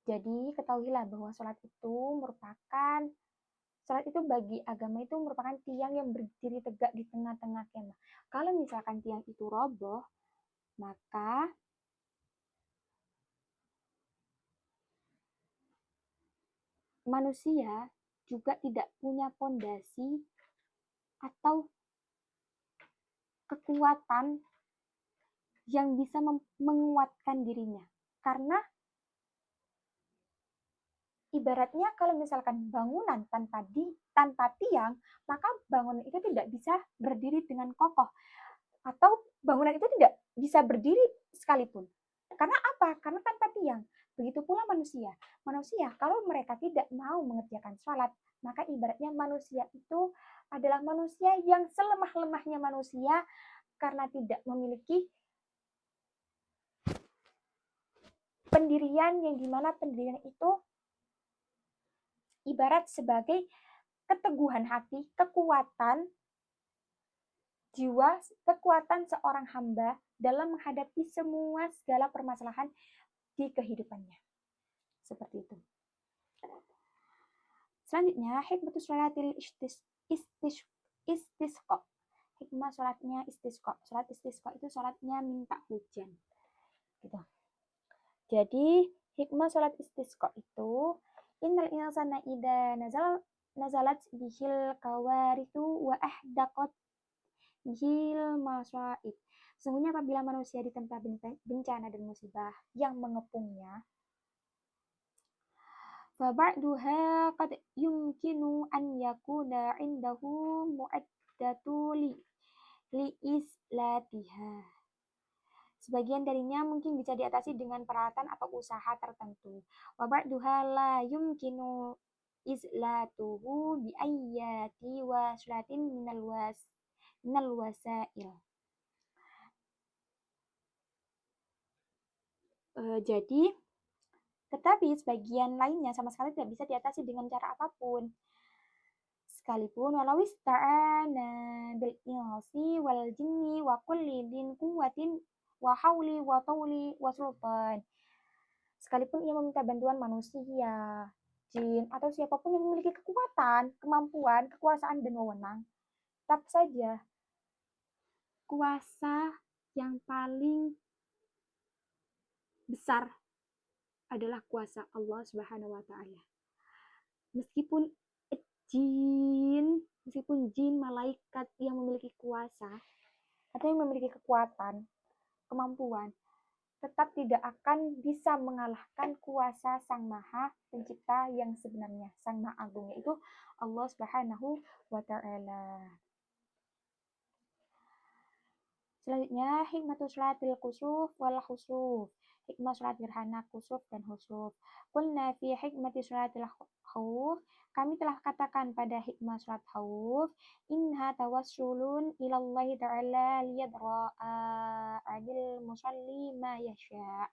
Jadi ketahuilah bahwa sholat itu bagi agama itu merupakan tiang yang berdiri tegak di tengah-tengah kemah. Kalau misalkan tiang itu roboh, maka manusia juga tidak punya fondasi atau kekuatan yang bisa menguatkan dirinya. Karena ibaratnya kalau misalkan bangunan tanpa tiang, maka bangunan itu tidak bisa berdiri dengan kokoh. Atau bangunan itu tidak bisa berdiri sekalipun. Karena apa? Karena tanpa tiang. Begitu pula manusia. Manusia kalau mereka tidak mau mengerjakan sholat, maka ibaratnya manusia itu adalah manusia yang selemah-lemahnya manusia karena tidak memiliki pendirian yang dimana pendirian itu ibarat sebagai keteguhan hati, kekuatan jiwa, kekuatan seorang hamba dalam menghadapi semua segala permasalahan di kehidupannya. Seperti itu. Selanjutnya, hikmatu sholatil istisqa. Hikmah sholatnya istisqa. Sholat istisqa itu sholatnya minta hujan. Gitu. Jadi, hikmah sholat istisqa itu, innal insana idza nazalat bihil kawaritu wa ahdaqat bihil masaib. Sesungguhnya apabila manusia ditempa bencana dan musibah yang mengepungnya, faba'duha qad yumkinu an yakuna indahu mu'addatu li islatiha. Sebagian darinya mungkin bisa diatasi dengan peralatan atau usaha tertentu. Wa ba'duha la yumkinu islatuhu bi ayyati waslatin minal wasail. Jadi tetapi sebagian lainnya sama sekali tidak bisa diatasi dengan cara apapun. Sekalipun walau ista'ana bil insi wal jinni wa kulli din quwwatin wa hauli wa tauli wa sultan. Sekalipun ia meminta bantuan manusia, jin, atau siapapun yang memiliki kekuatan, kemampuan, kekuasaan, dan wewenang, tetap saja kuasa yang paling besar adalah kuasa Allah Subhanahu wa Ta'ala. Meskipun jin, malaikat yang memiliki kuasa atau yang memiliki kekuatan, kemampuan, tetap tidak akan bisa mengalahkan kuasa Sang Maha Pencipta yang sebenarnya, Sang Maha Agung, yaitu Allah Subhanahu wa Ta'ala. Selanjutnya, hikmatu sholatil kusuf wal khusuf. Hikmah sholat gerhana kusuf dan khusuf. Qulna fi hikmati sholatil khawf. Kami telah katakan pada hikmah sholat khawf. Inha tawassulun ilallahi ta'ala liyadra'a adil musalli ma yasha.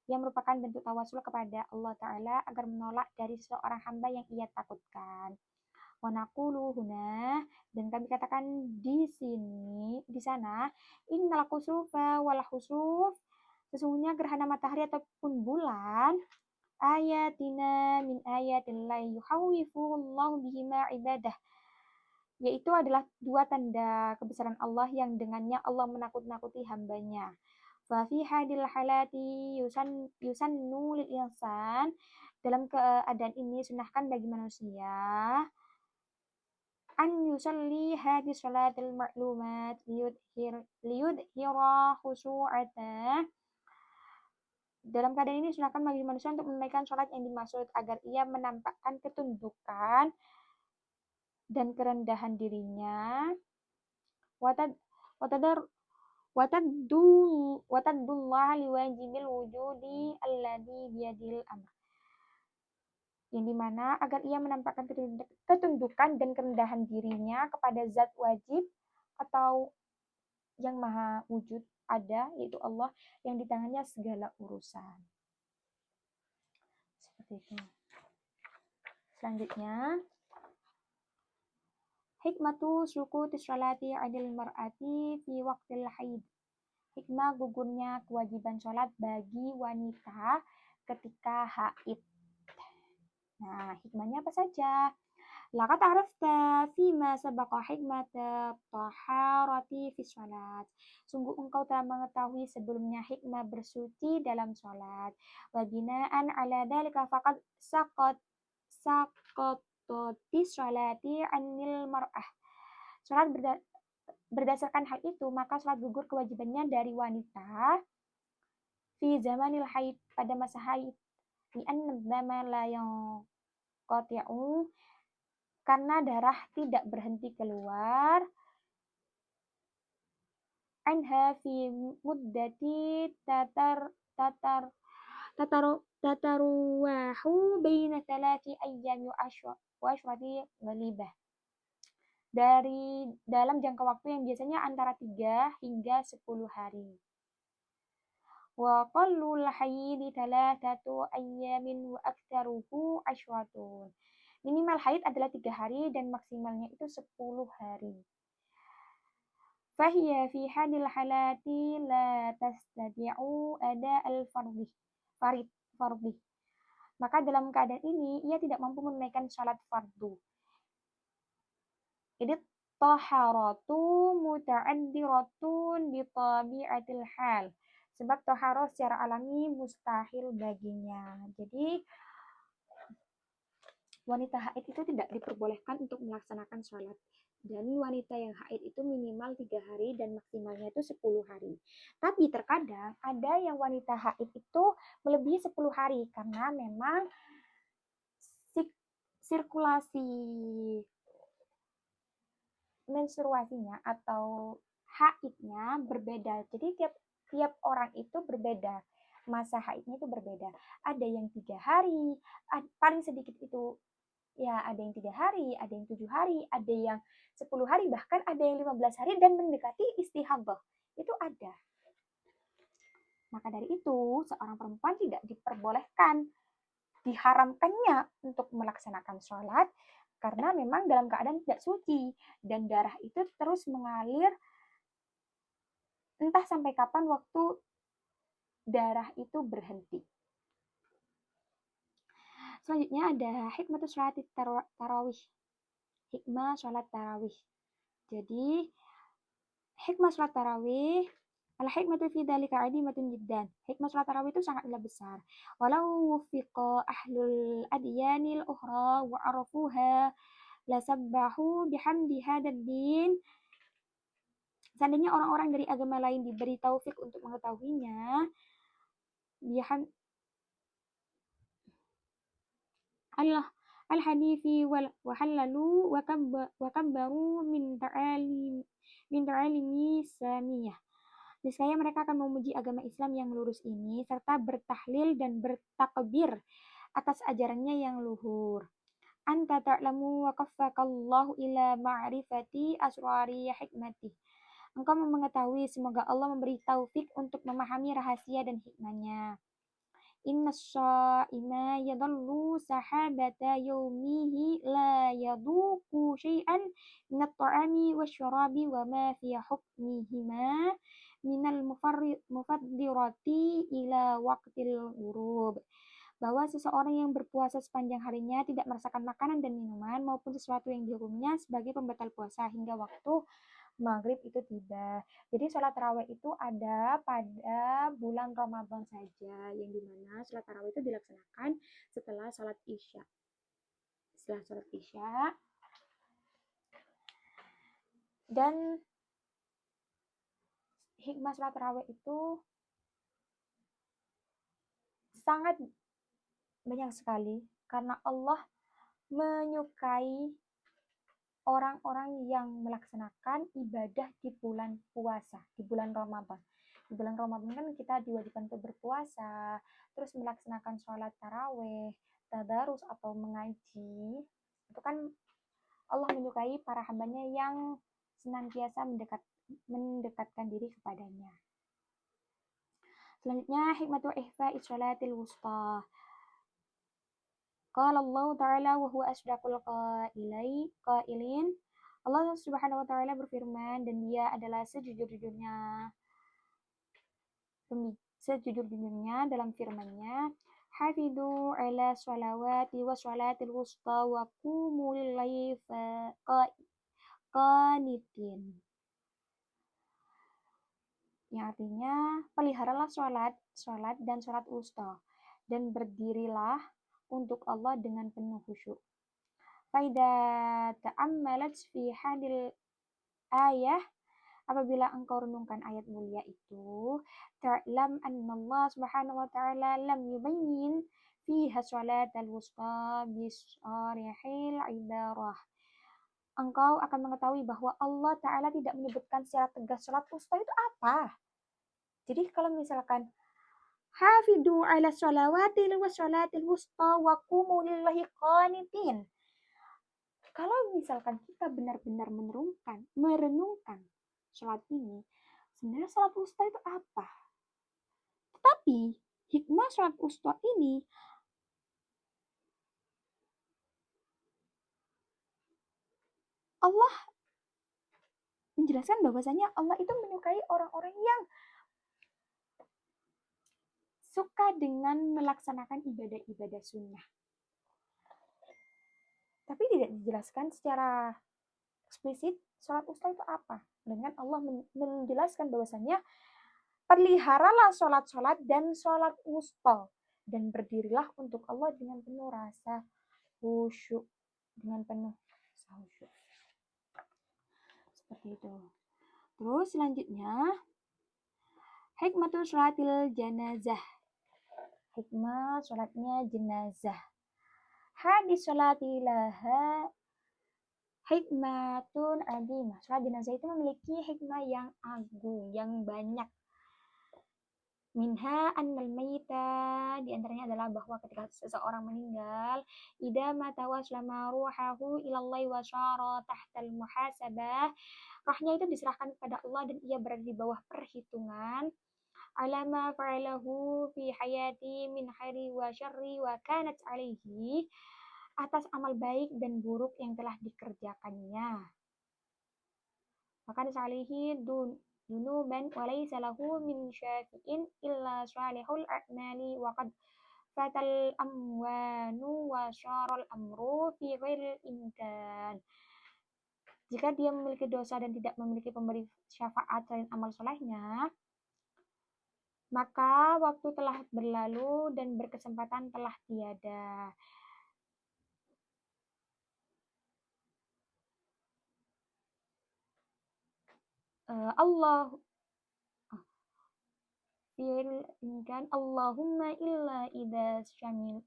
Yang merupakan bentuk tawasul kepada Allah Ta'ala agar menolak dari seorang hamba yang ia takutkan. Wa naqulu huna, dan kami katakan di sana, innal kusufa wal khusuf, sesungguhnya gerhana matahari ataupun bulan, ayatina min ayatillahi yukhawwifu Allahu bihima ibadah, yaitu adalah dua tanda kebesaran Allah yang dengannya Allah menakut-nakuti hambanya. Fa fi hadil halati yusannu lil insan, dalam keadaan ini sunahkan bagi manusia an yusalli hadis salatil ma'lumat liyudhira khusu'ata. Dalam keadaan ini sunahkan bagi manusia untuk menunaikan sholat yang dimaksud agar ia menampakkan ketundukan dan kerendahan dirinya. Watadar watadullah liwajibil wujudi alladhi biyadil amr, yang dimana agar ia menampakkan ketundukan dan kerendahan dirinya kepada zat wajib atau yang maha wujud ada, yaitu Allah, yang di tangannya segala urusan. Seperti itu. Selanjutnya, hikmatu sukuti sholati adil mar'ati fi waqtil haid. Hikmah gugurnya kewajiban sholat bagi wanita ketika haid. Nah, hikmahnya apa saja? Laqad arafta fima sabaqa hikmata taharati fi sholat. Sungguh engkau telah mengetahui sebelumnya hikmah bersuci dalam sholat. Wa bina'an ala dalika faqad saqatati sholati anil mar'ah. Sholat berdasarkan hal itu, maka sholat gugur kewajibannya dari wanita fi zamanil haid, pada masa haid. Li'anna dama la yanqati'u, karena darah tidak berhenti keluar, anha fi muddati tataruwahu baina 3 ayyam wa ashrati ghalibah, dari dalam jangka waktu yang biasanya antara 3 hingga 10 hari. Wa qallul haidi 3 ayyamin wa aktsaruhu ashratun. Minimal haid adalah 3 hari dan maksimalnya itu 10 hari. Fahiya fi hadil halati la tastati'u ada al-fardhi. Maka dalam keadaan ini ia tidak mampu menunaikan salat fardu. Jadi taharatu muta'addiratun bi tabi'atil hal. Sebab taharah secara alami mustahil baginya. Jadi wanita haid itu tidak diperbolehkan untuk melaksanakan sholat. Dan wanita yang haid itu minimal 3 hari dan maksimalnya itu 10 hari. Tapi terkadang ada yang wanita haid itu melebihi 10 hari karena memang sirkulasi menstruasinya atau haidnya berbeda. Jadi tiap orang itu berbeda. Masa haidnya itu berbeda. Ada yang 3 hari, paling sedikit itu ya ada yang 3 hari, ada yang 7 hari, ada yang 10 hari, bahkan ada yang 15 hari dan mendekati istihadah. Itu ada. Maka dari itu, seorang perempuan tidak diperbolehkan, diharamkannya untuk melaksanakan sholat, karena memang dalam keadaan tidak suci, dan darah itu terus mengalir entah sampai kapan waktu darah itu berhenti. Selanjutnya ada hikmah sholat tarawih. Hikmah sholat tarawih. Jadi, hikmah sholat tarawih, al-hikmatu fi dzalika 'azimatun jiddan. Hikmah sholat tarawih itu sangatlah besar. Walau wufiqa ahlul adyanil ukhra wa arafuha lasabbahu bihamdi hadzal din. Seandainya orang-orang dari agama lain diberi taufik untuk mengetahuinya, Allah al-hadithi wa halalu wa kabbaru min ta'alimi samiyah. Niscaya mereka akan memuji agama Islam yang lurus ini serta bertahlil dan bertakbir atas ajarannya yang luhur. Anta ta'lamu wa kaffakallahu ila ma'rifati asrari hikmatih. Engkau mengetahui, semoga Allah memberi taufik untuk memahami rahasia dan hikmahnya. Inna sha'ima yadallu sahabata yaumihi la yaduku syai'an minat ta'ami wa syarabi wa ma fi hukmihima minal mufaddirati ila waqtil ghurub. Bahwa seseorang yang berpuasa sepanjang harinya tidak merasakan makanan dan minuman maupun sesuatu yang dihukumnya sebagai pembatal puasa hingga waktu maghrib itu tiba. Jadi sholat tarawih itu ada pada bulan Ramadan saja, yang dimana sholat tarawih itu dilaksanakan setelah sholat isya. Setelah sholat isya, dan hikmah sholat tarawih itu sangat banyak sekali karena Allah menyukai orang-orang yang melaksanakan ibadah di bulan puasa, di bulan Ramadan. Di bulan Ramadan kan kita diwajibkan untuk berpuasa, terus melaksanakan sholat taraweh, tadarus atau mengaji. Itu kan Allah menyukai para hambanya yang senantiasa mendekatkan diri kepadanya. Selanjutnya, hikmatu ihfa'i sholatil wusta. Qala Allah Ta'ala wa huwa asdaqul qailin. Allah Subhanahu wa taala berfirman dan dia adalah sejujur-jujurnya dalam firman-Nya, hafidhu ala sholawati wa sholatil wusta wa qumu lillahi qanitin. Yang artinya, peliharalah sholat dan sholat wusta, dan berdirilah untuk Allah dengan penuh khusyuk. Faida ta'ammalat fi hadil ayah, apabila engkau renungkan ayat mulia itu, ta'lam anna Allah Subhanahu wa taala lam yubayyin fiha shalat al-wusta bisarihil ibarah. Engkau akan mengetahui bahwa Allah Ta'ala tidak menyebutkan secara tegas sholat wusta itu apa. Jadi kalau misalkan hafidhu ala sholawati wa sholatil wusta wa qumu lillahi qanitin. Kalau misalkan kita benar-benar merenungkan sholat ini, sebenarnya sholat wusta itu apa? Tetapi hikmah sholat wusta ini Allah menjelaskan bahwasanya Allah itu menyukai orang-orang yang suka dengan melaksanakan ibadah-ibadah sunnah. Tapi tidak dijelaskan secara eksplisit sholat wusta itu apa. Dengan Allah menjelaskan bahwasanya peliharalah sholat-sholat dan sholat wusta, dan berdirilah untuk Allah dengan penuh rasa khusyuk, dengan penuh rasa khusyuk. Seperti itu. Terus selanjutnya, hikmatul sholatil janazah. Hikmah sholatnya jenazah. Hadis sholati laha hikmatun adimah. Sholat jenazah itu memiliki hikmah yang agung, yang banyak. Minha annal mayita, di antaranya adalah bahwa ketika seseorang meninggal, idza mata waslama ruhahu ilallahi wa syara tahtal muhasabah, rohnya itu diserahkan kepada Allah dan ia berada di bawah perhitungan. Alama fa'alahu fi hayati min khairi wa syarri wa kanat alaihi, atas amal baik dan buruk yang telah dikerjakannya. Maka alaihi dunuban wa laysa lahu min syafi'in illa salihul a'mali wa qad fatal amwanu wa syaral amru fi ghairil imkan. Jika dia memiliki dosa dan tidak memiliki pemberi syafaat selain amal solehnya, maka waktu telah berlalu dan berkesempatan telah tiada. Allah kan Allahumma illa idza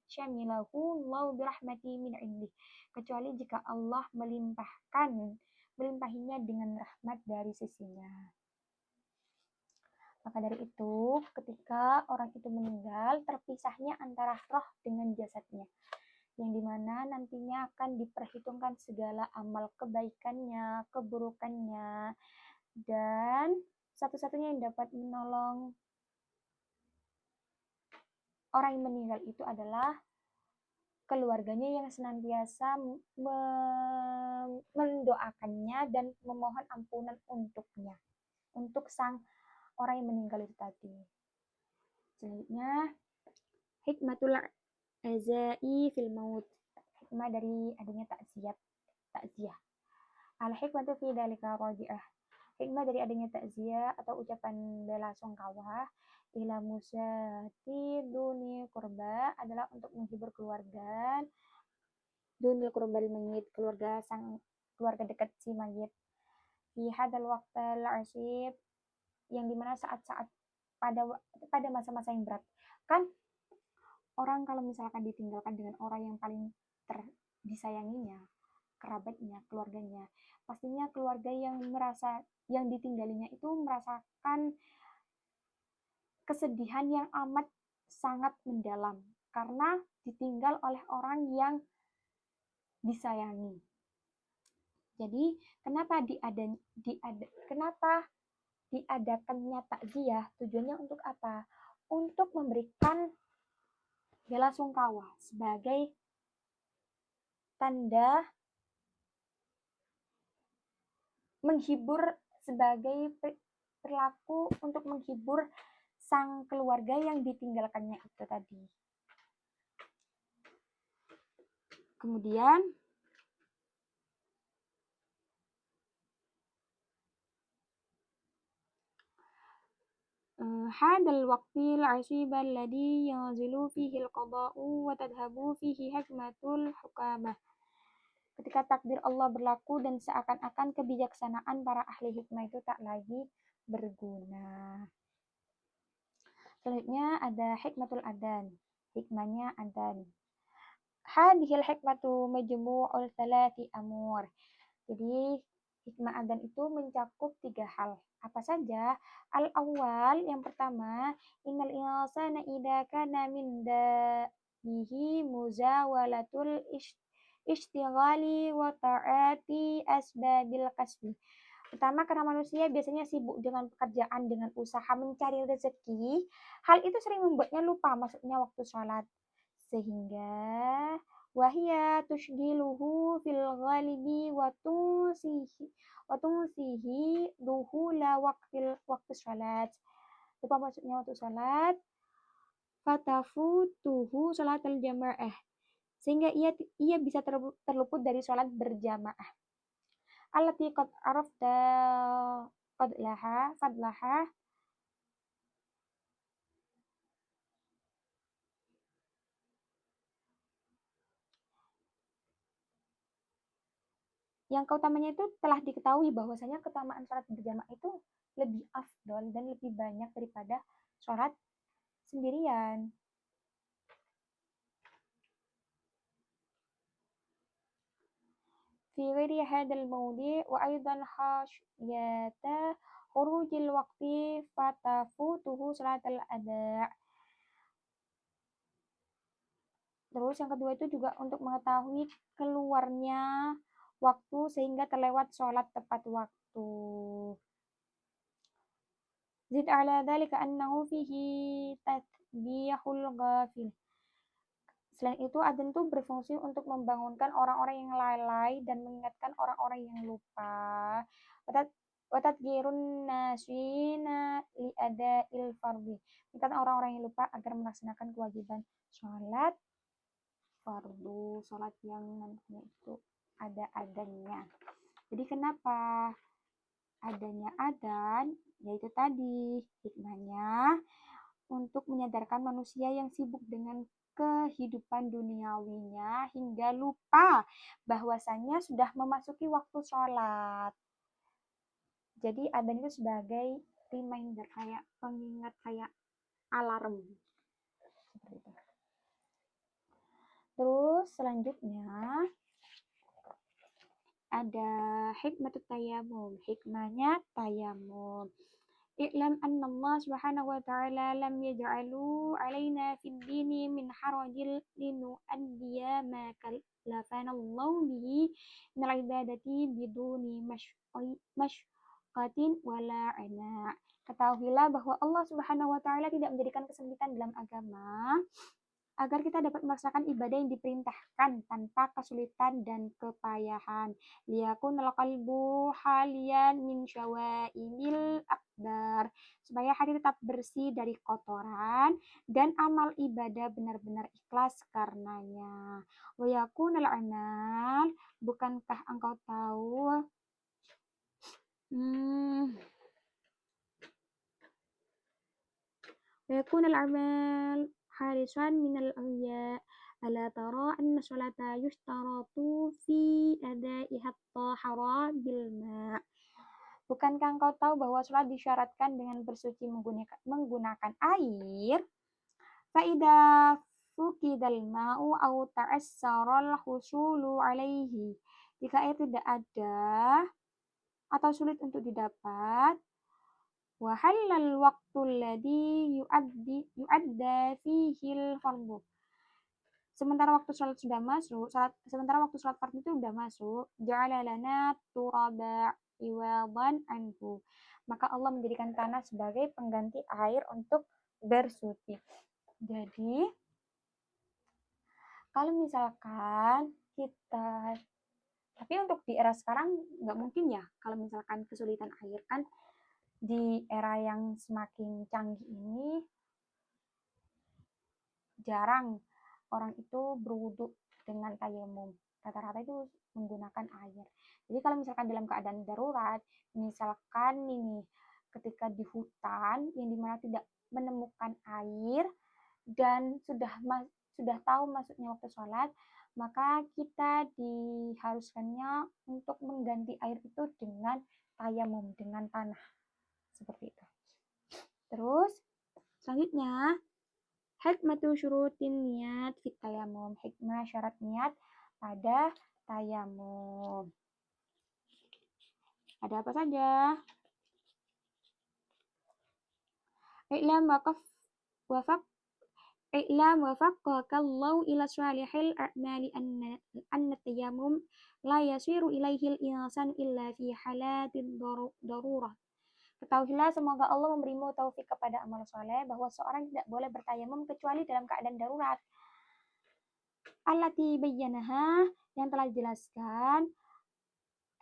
syamilahu Allah birahmati min indih, kecuali jika Allah melimpahinya dengan rahmat dari sisinya. Maka dari itu, ketika orang itu meninggal, terpisahnya antara roh dengan jasadnya, yang dimana nantinya akan diperhitungkan segala amal kebaikannya, keburukannya, dan satu-satunya yang dapat menolong orang yang meninggal itu adalah keluarganya yang senantiasa mendoakannya dan memohon ampunan untuknya, untuk sang orang yang meninggal itu tadi. Selanjutnya, hikmatul azai fil maut. Hikmah dari adanya takziah. Al-hikmatu fi dzalika raji'ah. Hikmah dari adanya takziah atau ucapan bela sungkawa ila musati duni kurba adalah untuk menghibur keluarga dunil kurbal mayit, keluarga dekat si mayit, fi hadal waqtal asib, yang dimana saat-saat pada masa-masa yang berat. Kan orang kalau misalkan ditinggalkan dengan orang yang paling disayanginya, kerabatnya, keluarganya, pastinya keluarga yang ditinggalinya itu merasakan kesedihan yang amat sangat mendalam karena ditinggal oleh orang yang disayangi. Jadi kenapa diadakannya takziah? Tujuannya untuk apa? Untuk memberikan bela sungkawa sebagai tanda menghibur, sebagai perilaku untuk menghibur sang keluarga yang ditinggalkannya itu tadi. Kemudian hadal waqtil asib alladhi yanzilu fihi al-qada'u wa tadhabu fihi hikmatul hukamah. Ketika takdir Allah berlaku dan seakan-akan kebijaksanaan para ahli hikmah itu tak lagi berguna. Selanjutnya ada hikmatul adan. Hikmahnya adan. Hadhil hikmatu majmu'ul thalathi amur. Jadi hikmah adan itu mencakup 3 hal. Apa saja? Al-awwal, yang pertama, innal insana idza kana min dabihi muzawalatul ishtighali wa ta'ati asbabil kasbi. Pertama, karena manusia biasanya sibuk dengan pekerjaan, dengan usaha mencari rezeki, hal itu sering membuatnya lupa maksudnya waktu sholat. Sehingga wahia tushgiluhu fil ghalibi wa tunsihi duhula waktu sholat. Lupa maksudnya waktu sholat. Fatafutuhu sholatul jama'ah, sehingga ia bisa terluput dari sholat berjamaah. Allati qad arafta fadlaha, yang keutamanya itu telah diketahui bahwasanya keutamaan sholat berjamaah itu lebih afdol dan lebih banyak daripada sholat sendirian. Fi ghairi hadal mawdi' wa aidan khasyata khurujil waqti fatafutuhu salatal ada'. Terus yang kedua itu juga untuk mengetahui keluarnya waktu sehingga terlewat sholat tepat waktu. Zid ala dzalika annahu fihi tatbihul ghafil. Selain itu, adzan itu berfungsi untuk membangunkan orang-orang yang lalai dan mengingatkan orang-orang yang lupa. Watadgirun nasina li ada'il fardhi. Mengingatkan orang-orang yang lupa agar melaksanakan kewajiban sholat fardu, sholat yang nantinya itu ada adanya. Jadi kenapa adanya adzan? Yaitu tadi hikmahnya untuk menyadarkan manusia yang sibuk dengan kehidupan duniawinya hingga lupa bahwasanya sudah memasuki waktu sholat. Jadi adzan itu sebagai reminder, kayak pengingat, kayak alarm. Seperti itu. Terus selanjutnya ada hikmatut tayamum. Hikmahnya tayamum. I'lam anna Allah subhanahu wa ta'ala lam yaj'alu alaina fid dini min harajil linu'addiya ma kallafana Allah bihi minal ibadati biduni mashqatin wala ana. Ketahuilah bahwa Allah subhanahu wa ta'ala tidak menjadikan kesempitan dalam agama agar kita dapat melaksanakan ibadah yang diperintahkan tanpa kesulitan dan kepayahan. Liyakunal qalbu haliyan min syawaimil akdar. Supaya hati tetap bersih dari kotoran dan amal ibadah benar-benar ikhlas karenanya. Wa yakunal amal, bukankah engkau tahu? ويكون الأعمال حارسا من الأولياء ألا ترى أن الصلاة يشترط في أدائها الطهارة بالماء. Bukankah engkau tahu bahwa sholat disyaratkan dengan bersuci menggunakan air? Fa'idha fukidal ma'u au ta'assaral husulu alaihi. Jika air tidak ada atau sulit untuk didapat, wahallal waqtul ladzi yu'adda fihil fardhu. Sementara waktu sholat fardu itu sudah masuk, ja'ala lana turaba iwadan anhu. Maka Allah menjadikan tanah sebagai pengganti air untuk bersuci. Jadi, kalau misalkan kita, tapi untuk di era sekarang nggak mungkin ya, kalau misalkan kesulitan air kan di era yang semakin canggih ini jarang orang itu berwudu dengan tayamum. Rata-rata itu menggunakan air. Jadi kalau misalkan dalam keadaan darurat, misalkan ini ketika di hutan yang dimana tidak menemukan air dan sudah tahu masuknya waktu sholat, maka kita diharuskannya untuk mengganti air itu dengan tayamum, dengan tanah. Seperti itu. Terus selanjutnya, hikmatu syurutin niat fit tayamum. Hikmah syarat niat pada tayamum. Ada apa saja? I'lam wafaqqakallahu ila salihil a'mali anna tayamum la yasiru ilaihil insan illa fi halatid darurah. Ketahuilah semoga Allah memberimu taufik kepada amal soleh bahwa seorang tidak boleh bertayamum kecuali dalam keadaan darurat. Allati bayyanaha, yang telah dijelaskan,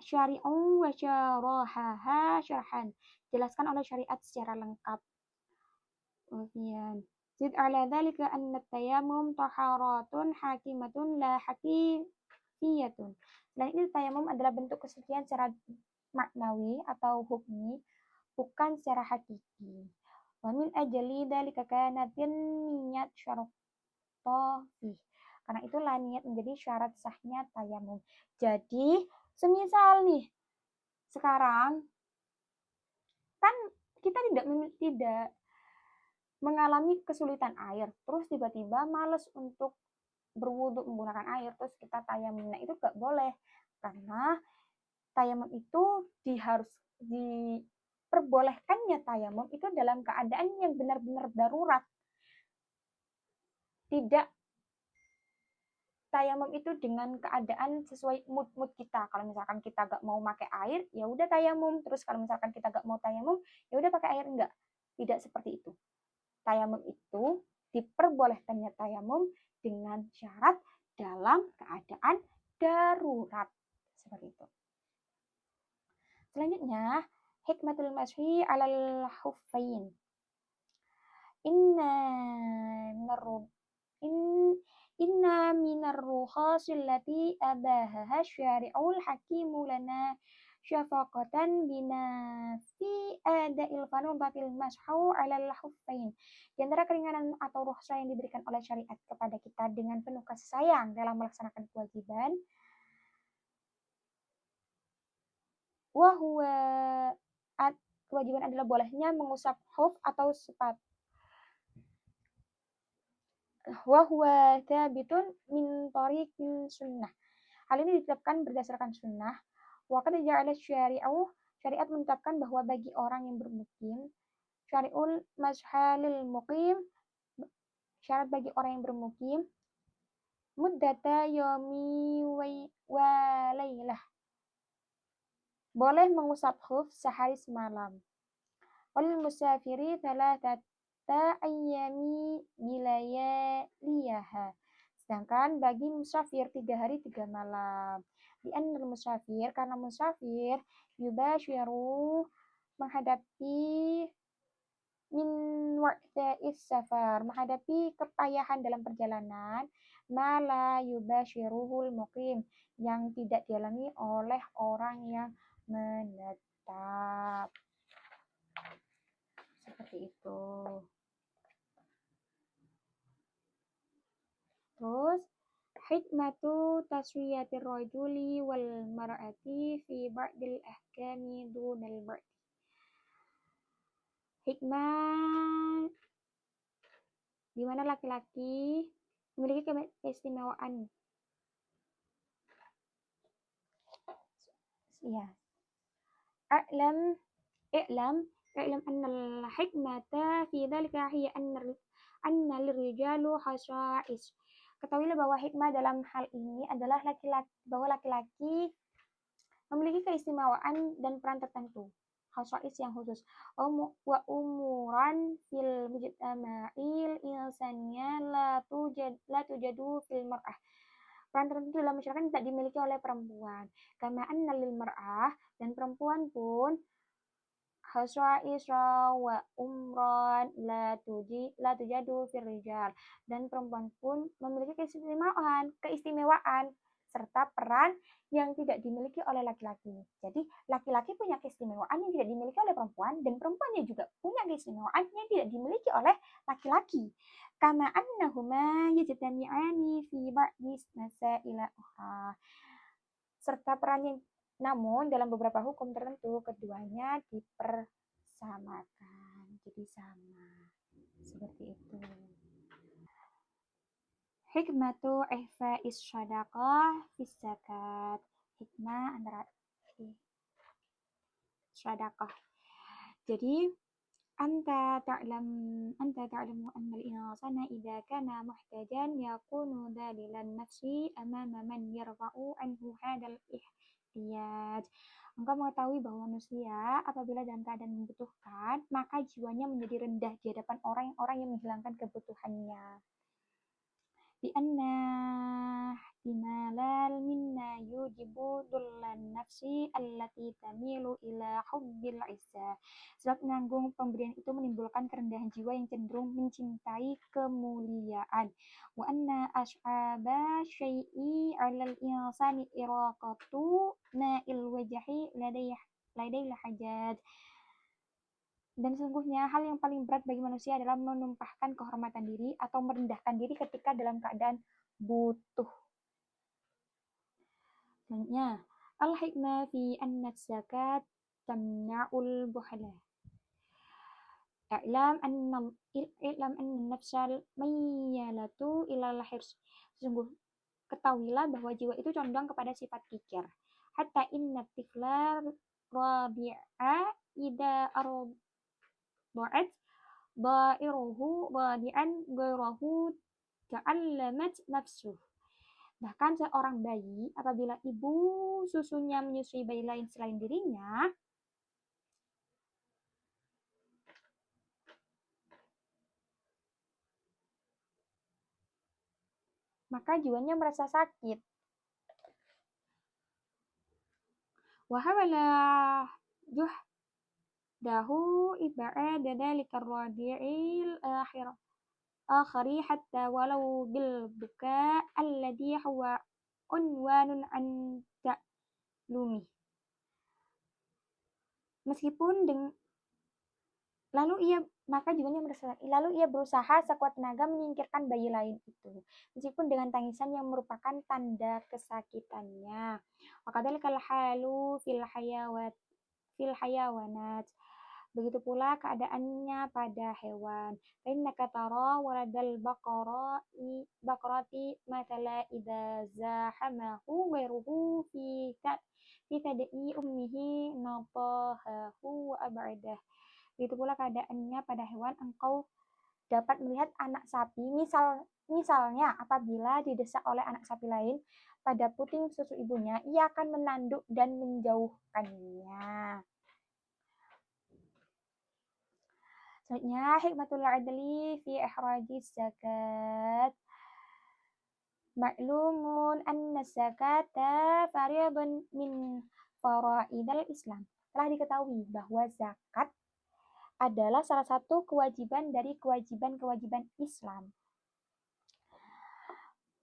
syari'u wa syarahaha syarhan, jelaskan oleh syariat secara lengkap. Kemudian zid ala dzalika anna tayammum taharatun hakimatun la hakifiyatun. Selain itu tayamum adalah bentuk kesucian secara maknawi atau hukmi, bukan secara hakiki. Wa min ajli dzalika kanatin niyyat syarata fi. Karena itulah niat menjadi syarat sahnya tayamum. Jadi, semisal nih sekarang kan kita tidak mengalami kesulitan air, terus tiba-tiba males untuk berwudu menggunakan air, terus kita tayamum. Nah, itu gak boleh. Karena tayamum itu diperbolehkannya tayamum itu dalam keadaan yang benar-benar darurat. Tidak tayamum itu dengan keadaan sesuai mood kita. Kalau misalkan kita gak mau pakai air, ya udah tayamum. Terus kalau misalkan kita gak mau tayamum, ya udah pakai air. Enggak. Tidak seperti itu. Tayamum itu diperbolehkannya tayamum dengan syarat dalam keadaan darurat. Seperti itu. Selanjutnya, hikmatul mashi alal khuffain. Inna minar ruhasil lati abahaha syari'ul hakimu lana syafaqatan bina fi ada'il fanubatil mashu alal khuffain. Di antara keringanan atau rukhsah yang diberikan oleh syariat kepada kita dengan penuh kasih sayang dalam melaksanakan kewajiban, kewajiban adalah bolehnya mengusap khuf atau sepatu. Wahwa thabitun min tariqin sunnah. Hal ini ditetapkan berdasarkan sunnah. Wa qad ja'ala syari'u, syariat menetapkan bahwa bagi orang yang bermukim syari'ul mashalil muqim, syarat bagi orang yang bermukim, muddata yomi wa laylah, boleh mengusap khuf sehari semalam. Wal musafiri thalathata ayyami bilayaliyaha, sedangkan bagi musafir 3 hari 3 malam. Li'annal musafir, karena musafir yubashiru, menghadapi min wa'da'is safar, menghadapi kepayahan dalam perjalanan, mala yubashiruhul muqim, yang tidak dialami oleh orang yang menetap. Seperti itu. Terus hikmatu taswiyatir rajuli wal mar'ati fi ba'dil ahkami dunal ba'di. Hikmah di mana laki-laki memiliki keistimewaan. Ya. I'lam anna al-hikmata fi dhalika hiya anna lirrijalu khasa'is. Ketahuilah bahwa hikmah dalam hal ini adalah laki-laki memiliki keistimewaan dan peran tertentu, khasa'is yang khusus. Wa umuran fil mujtama'il insaniyah la tujadu fil mar'ah. Peran tertentu dalam masyarakat tidak dimiliki oleh perempuan. Kama anna lil mar'ah, dan perempuan pun khasa'is wa umran la tujadu fil rijal, dan perempuan pun memiliki keistimewaan serta peran yang tidak dimiliki oleh laki-laki. Jadi laki-laki punya keistimewaan yang tidak dimiliki oleh perempuan, dan perempuannya juga punya keistimewaan yang tidak dimiliki oleh laki-laki. Kama annahuma yajtami'ani fi ba'di masaila ukhra, serta peran yang namun dalam beberapa hukum tertentu keduanya dipersamakan, jadi sama. Seperti itu. Hikmatu ihfa'is shadaqah fis zakat. Hikmah antara shadaqah. Jadi anta ta'lamu anna al-insana idza kana muhtajan yakunu dalilan nafsi amama man yarfa'u anhu hadal ihtiyaj. Engkau mengetahui bahwa manusia apabila dalam keadaan membutuhkan, maka jiwanya menjadi rendah di hadapan orang-orang yang menghilangkan kebutuhannya. Di anna ihtimalal minna yujibu dullan nafsi allati tamilu ila hubbil izzah. Sebab menanggung pemberian itu menimbulkan kerendahan jiwa yang cenderung mencintai kemuliaan. Wa anna ash'aba syai'i 'alal insani iraqatu na'il wajhi ladayil hajat. Dan sesungguhnya hal yang paling berat bagi manusia adalah menumpahkan kehormatan diri atau merendahkan diri ketika dalam keadaan butuh. Selanjutnya, al-hikmah fi anna zakat tamna'ul buhla. I'lam anna nafsal mayyalatu ilal hirs. Ketahuilah bahwa jiwa itu condong kepada sifat kikir. Hatta inna tifla rabi'a ida ba'at ba'iruhu badi'an gairahu ta'allamat nafsuh. Bahkan seorang bayi apabila ibu susunya menyusui bayi lain selain dirinya, maka jiwanya merasa sakit. Wa hawala juhdahu iba'ada dalika ar-radi'il akhari hatta walau bil buka alladhi huwa unwanun an ta'lumi. Lalu ia berusaha sekuat tenaga menyingkirkan bayi lain itu, meskipun dengan tangisan yang merupakan tanda kesakitannya. Wa kadzalikal halu fil hayawanat. Begitu pula keadaannya pada hewan. Innaka tara waladal baqarati mathala idza zahamahu ghairuhu fi tad'i ummihi natahahu wa ab'adah. Begitu pula keadaannya pada hewan, engkau dapat melihat anak sapi, misalnya apabila didesak oleh anak sapi lain pada puting susu ibunya, ia akan menanduk dan menjauhkannya. Selanjutnya, hikmatul adli fi ihrajis zakat. Ma'lumun anna zakata fariidun min faraidil Islam. Telah diketahui bahwa zakat adalah salah satu kewajiban dari kewajiban-kewajiban Islam.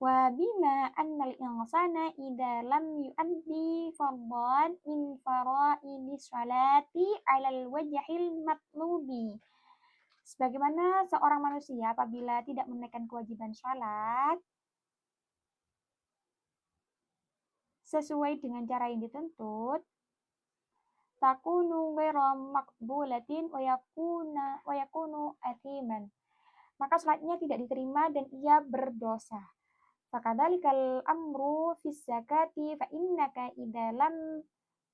Wa bima annal insana idza lam yu'addi fardhan min faraidis salati 'alal wajhil matlubi. Sebagaimana seorang manusia apabila tidak menunaikan kewajiban salat sesuai dengan cara yang dituntut, takunu ghairu maqbulatin wa yakunu athiman. Maka salatnya tidak diterima dan ia berdosa. Fakadzalikal amru fis zakati fa innaka idza lam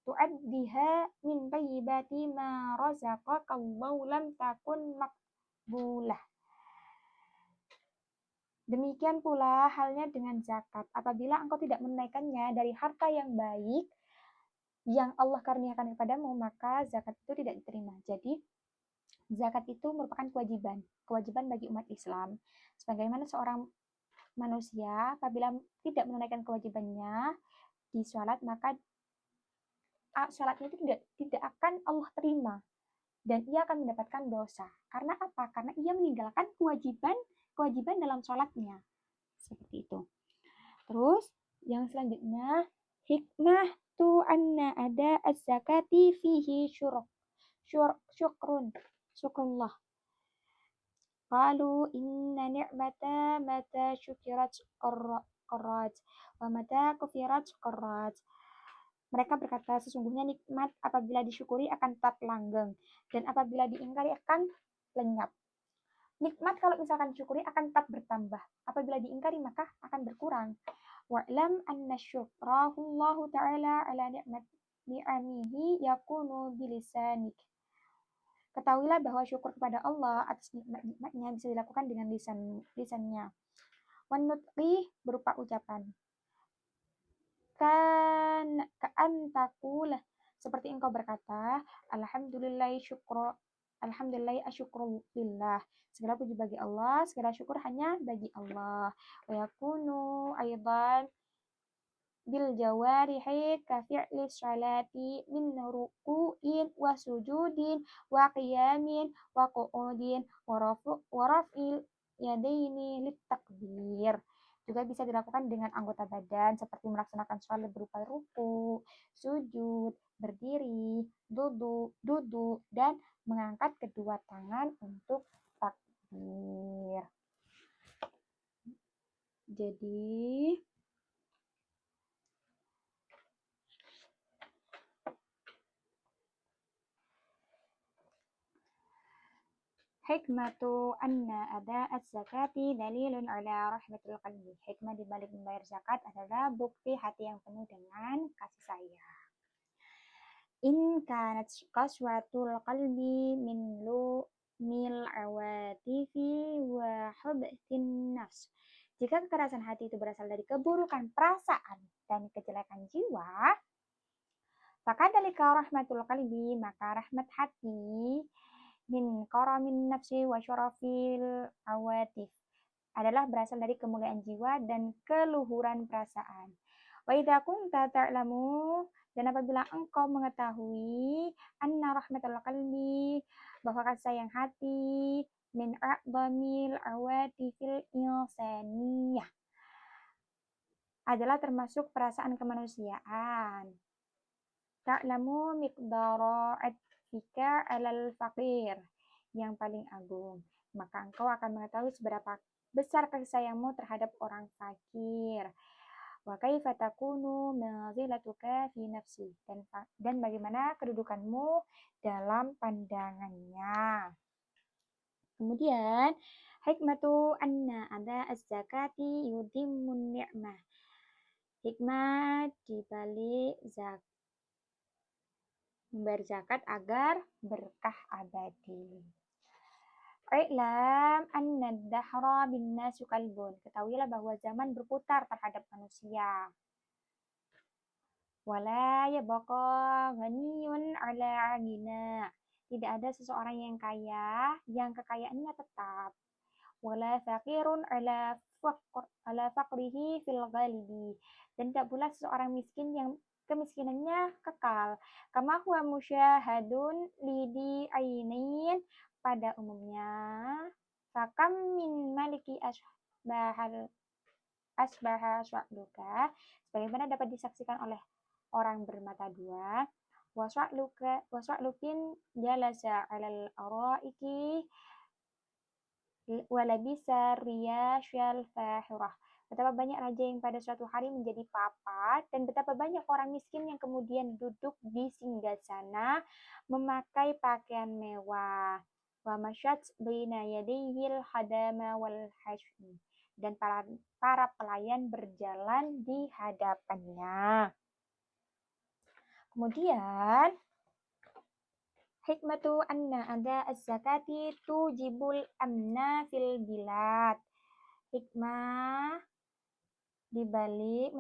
tu'addiha min thayyibati ma razaqakallahu lam takun maqbulah. Demikian pula halnya dengan zakat. Apabila engkau tidak menunaikannya dari harta yang baik yang Allah karuniakan kepadamu, maka zakat itu tidak diterima. Jadi, zakat itu merupakan kewajiban bagi umat Islam. Sebagaimana seorang manusia apabila tidak menunaikan kewajibannya di sholat, maka sholatnya itu tidak akan Allah terima dan ia akan mendapatkan dosa. Karena apa? Karena ia meninggalkan kewajiban dalam sholatnya. Seperti itu. Terus yang selanjutnya, hikmah tu anna ada az-zakati fihi syukrullah. Qalu inna ni'mata mata syukirat qarrat wa mata kufirat qarrat. Mereka berkata, sesungguhnya nikmat apabila disyukuri akan tetap langgeng dan apabila diingkari akan lenyap. Nikmat kalau misalkan disyukuri akan tetap bertambah. Apabila diingkari maka akan berkurang. Wa'lam anna syukrahullahu ta'ala ala ni'amihi yakunu bilisanik. Ketahuilah bahwa syukur kepada Allah atas nikmat-nikmatnya bisa dilakukan dengan lisannya. Wan nutqi berupa ucapan. Ka'an taqulah, seperti engkau berkata, alhamdulillah asyukrulillah. Segala puji bagi Allah, segala syukur hanya bagi Allah. Wa yakunu aidan bil jawarihi ka fi'li sholati min ruku'in wa sujudin wa qiyamin wa qu'udin wa raf'il yadaini lit takbir. Juga bisa dilakukan dengan anggota badan seperti melaksanakan sholat berupa ruku, sujud, berdiri, duduk, dan mengangkat kedua tangan untuk takbir. Jadi hikmatu anna ada az-zakati dalilun ala rahmatul qalbi. Hikmah dibalik membayar zakat adalah bukti hati yang penuh dengan kasih sayang. In kanat qaswatul qalbi min lumil awatifi wa hubtin nafs. Jika kekerasan hati itu berasal dari keburukan perasaan dan kejelekan jiwa, maka dalika rahmatul qalbi, maka rahmat hati min karamin nafsi wa syarafil awatif adalah berasal dari kemuliaan jiwa dan keluhuran perasaan. Wa idza kunta ta'lamu, dan apabila engkau mengetahui anna rahmatul qalbi, bahwa kasih sayang hati min a'dhamil awatifil insaniyah adalah termasuk perasaan kemanusiaan. Ta'lamu miqdara fika alal faqir, yang paling agung, maka engkau akan mengetahui seberapa besar kasih sayangmu terhadap orang fakir. Wa kaifa takunu manzilatuka fi nafsi, dan bagaimana kedudukanmu dalam pandangannya. Kemudian hikmatu anna ada az-zakati yudimmun ni'mah. Hikmah dibalik zakat membayar zakat agar berkah abadi. I'lam anna ad-dahra bin-nasu kalbun. Ketahuilah bahwa zaman berputar terhadap manusia. Wala yabqa ghaniyun ala ghina. Tidak ada seseorang yang kaya yang kekayaannya tetap. Wala faqirun ala faqrihi fil ghalibi. Dan tidak pula seseorang miskin yang kemiskinannya kekal. Kama huwa musyahadun lidi ainain pada umumnya. Fakam min maliki asbaha sya'luka. Sebagaimana dapat disaksikan oleh orang bermata dua. Wasa'lukin jalasa alal araiki walabisa riyasyal fahirah. Betapa banyak raja yang pada suatu hari menjadi papa, dan betapa banyak orang miskin yang kemudian duduk di singgasana memakai pakaian mewah. Wa masyat baina yadayhil hadama wal hashmi. Dan para pelayan berjalan di hadapannya. Kemudian hikmatu anna ada az-zakati tujibul amna fil bilad. Hikmah dibalik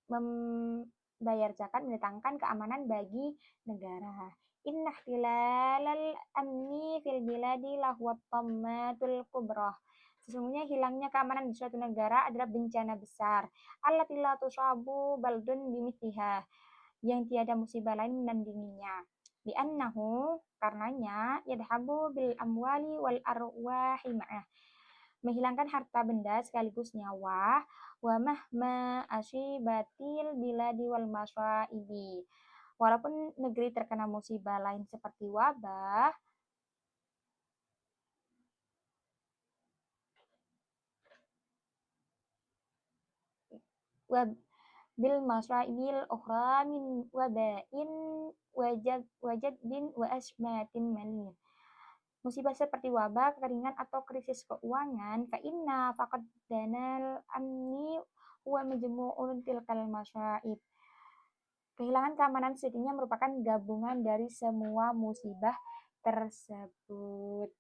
membayar zakat mendatangkan keamanan bagi negara. Inna ihtilalal amni fil biladi lahuwa tammatul kubrah. Sesungguhnya hilangnya keamanan di suatu negara adalah bencana besar. Allati la tusabu baldun bimithliha, yang tiada musibah lain menandinginya. Li'annahu, karenanya, yadhabu bil amwali wal arwahi ma'ah, menghilangkan harta benda sekaligus nyawa. Wa mahma asyibatil biladi wal masaibi, walaupun negeri terkena musibah lain seperti wabah, bil masaibil ukhra min wabain wajadin wa asmatin manin. Musibah seperti wabah, kekeringan, atau krisis keuangan, fa inna faqad danal amni huwa majmu'un tilkal masaib. Kehilangan keamanan sejatinya merupakan gabungan dari semua musibah tersebut.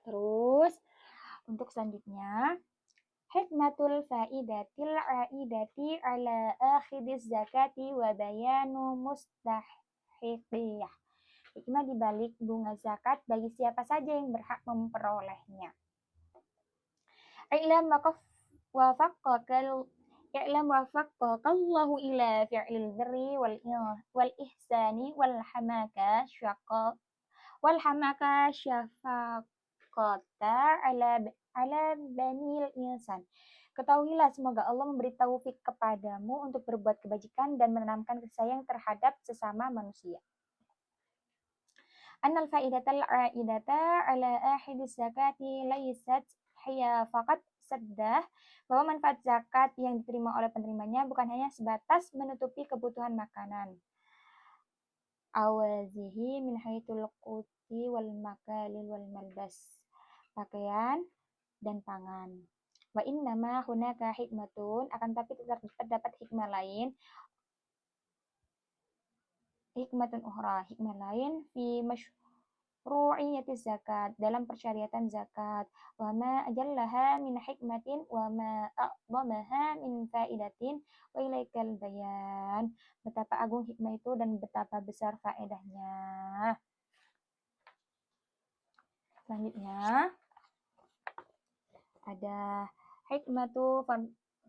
Terus, untuk selanjutnya, hikmatul faidatil aidati ala akhidiz zakati wa bayanu mustahiqiyah. Hikmah dibalik bunga zakat bagi siapa saja yang berhak memperolehnya. I'lam wafaqqakallahu ila fi'lil birri wal ihsani wal hamaka syafaqata ala banil insan. Ketahuilah, semoga Allah memberi taufik kepadamu untuk berbuat kebajikan dan menanamkan kasih sayang terhadap sesama manusia. Annal faidatal aidata ala ahidis zakati laysat hiya faqat saddah, bahwa manfaat zakat yang diterima oleh penerimanya bukan hanya sebatas menutupi kebutuhan makanan, awazihi min haitsul quti wal makalil wal malbas, pakaian dan pangan. Wa innama hunaka hikmatun, akan tapi terdapat hikmah lain, hikmah lain fi mashru'iyati zakat, dalam persyariatan zakat. Wa ma ajallaha min hikmatin wa ma a'dhamaha min faidatin wa ilaikal bayan. Betapa agung hikmah itu dan betapa besar faedahnya. Selanjutnya ada hikmatu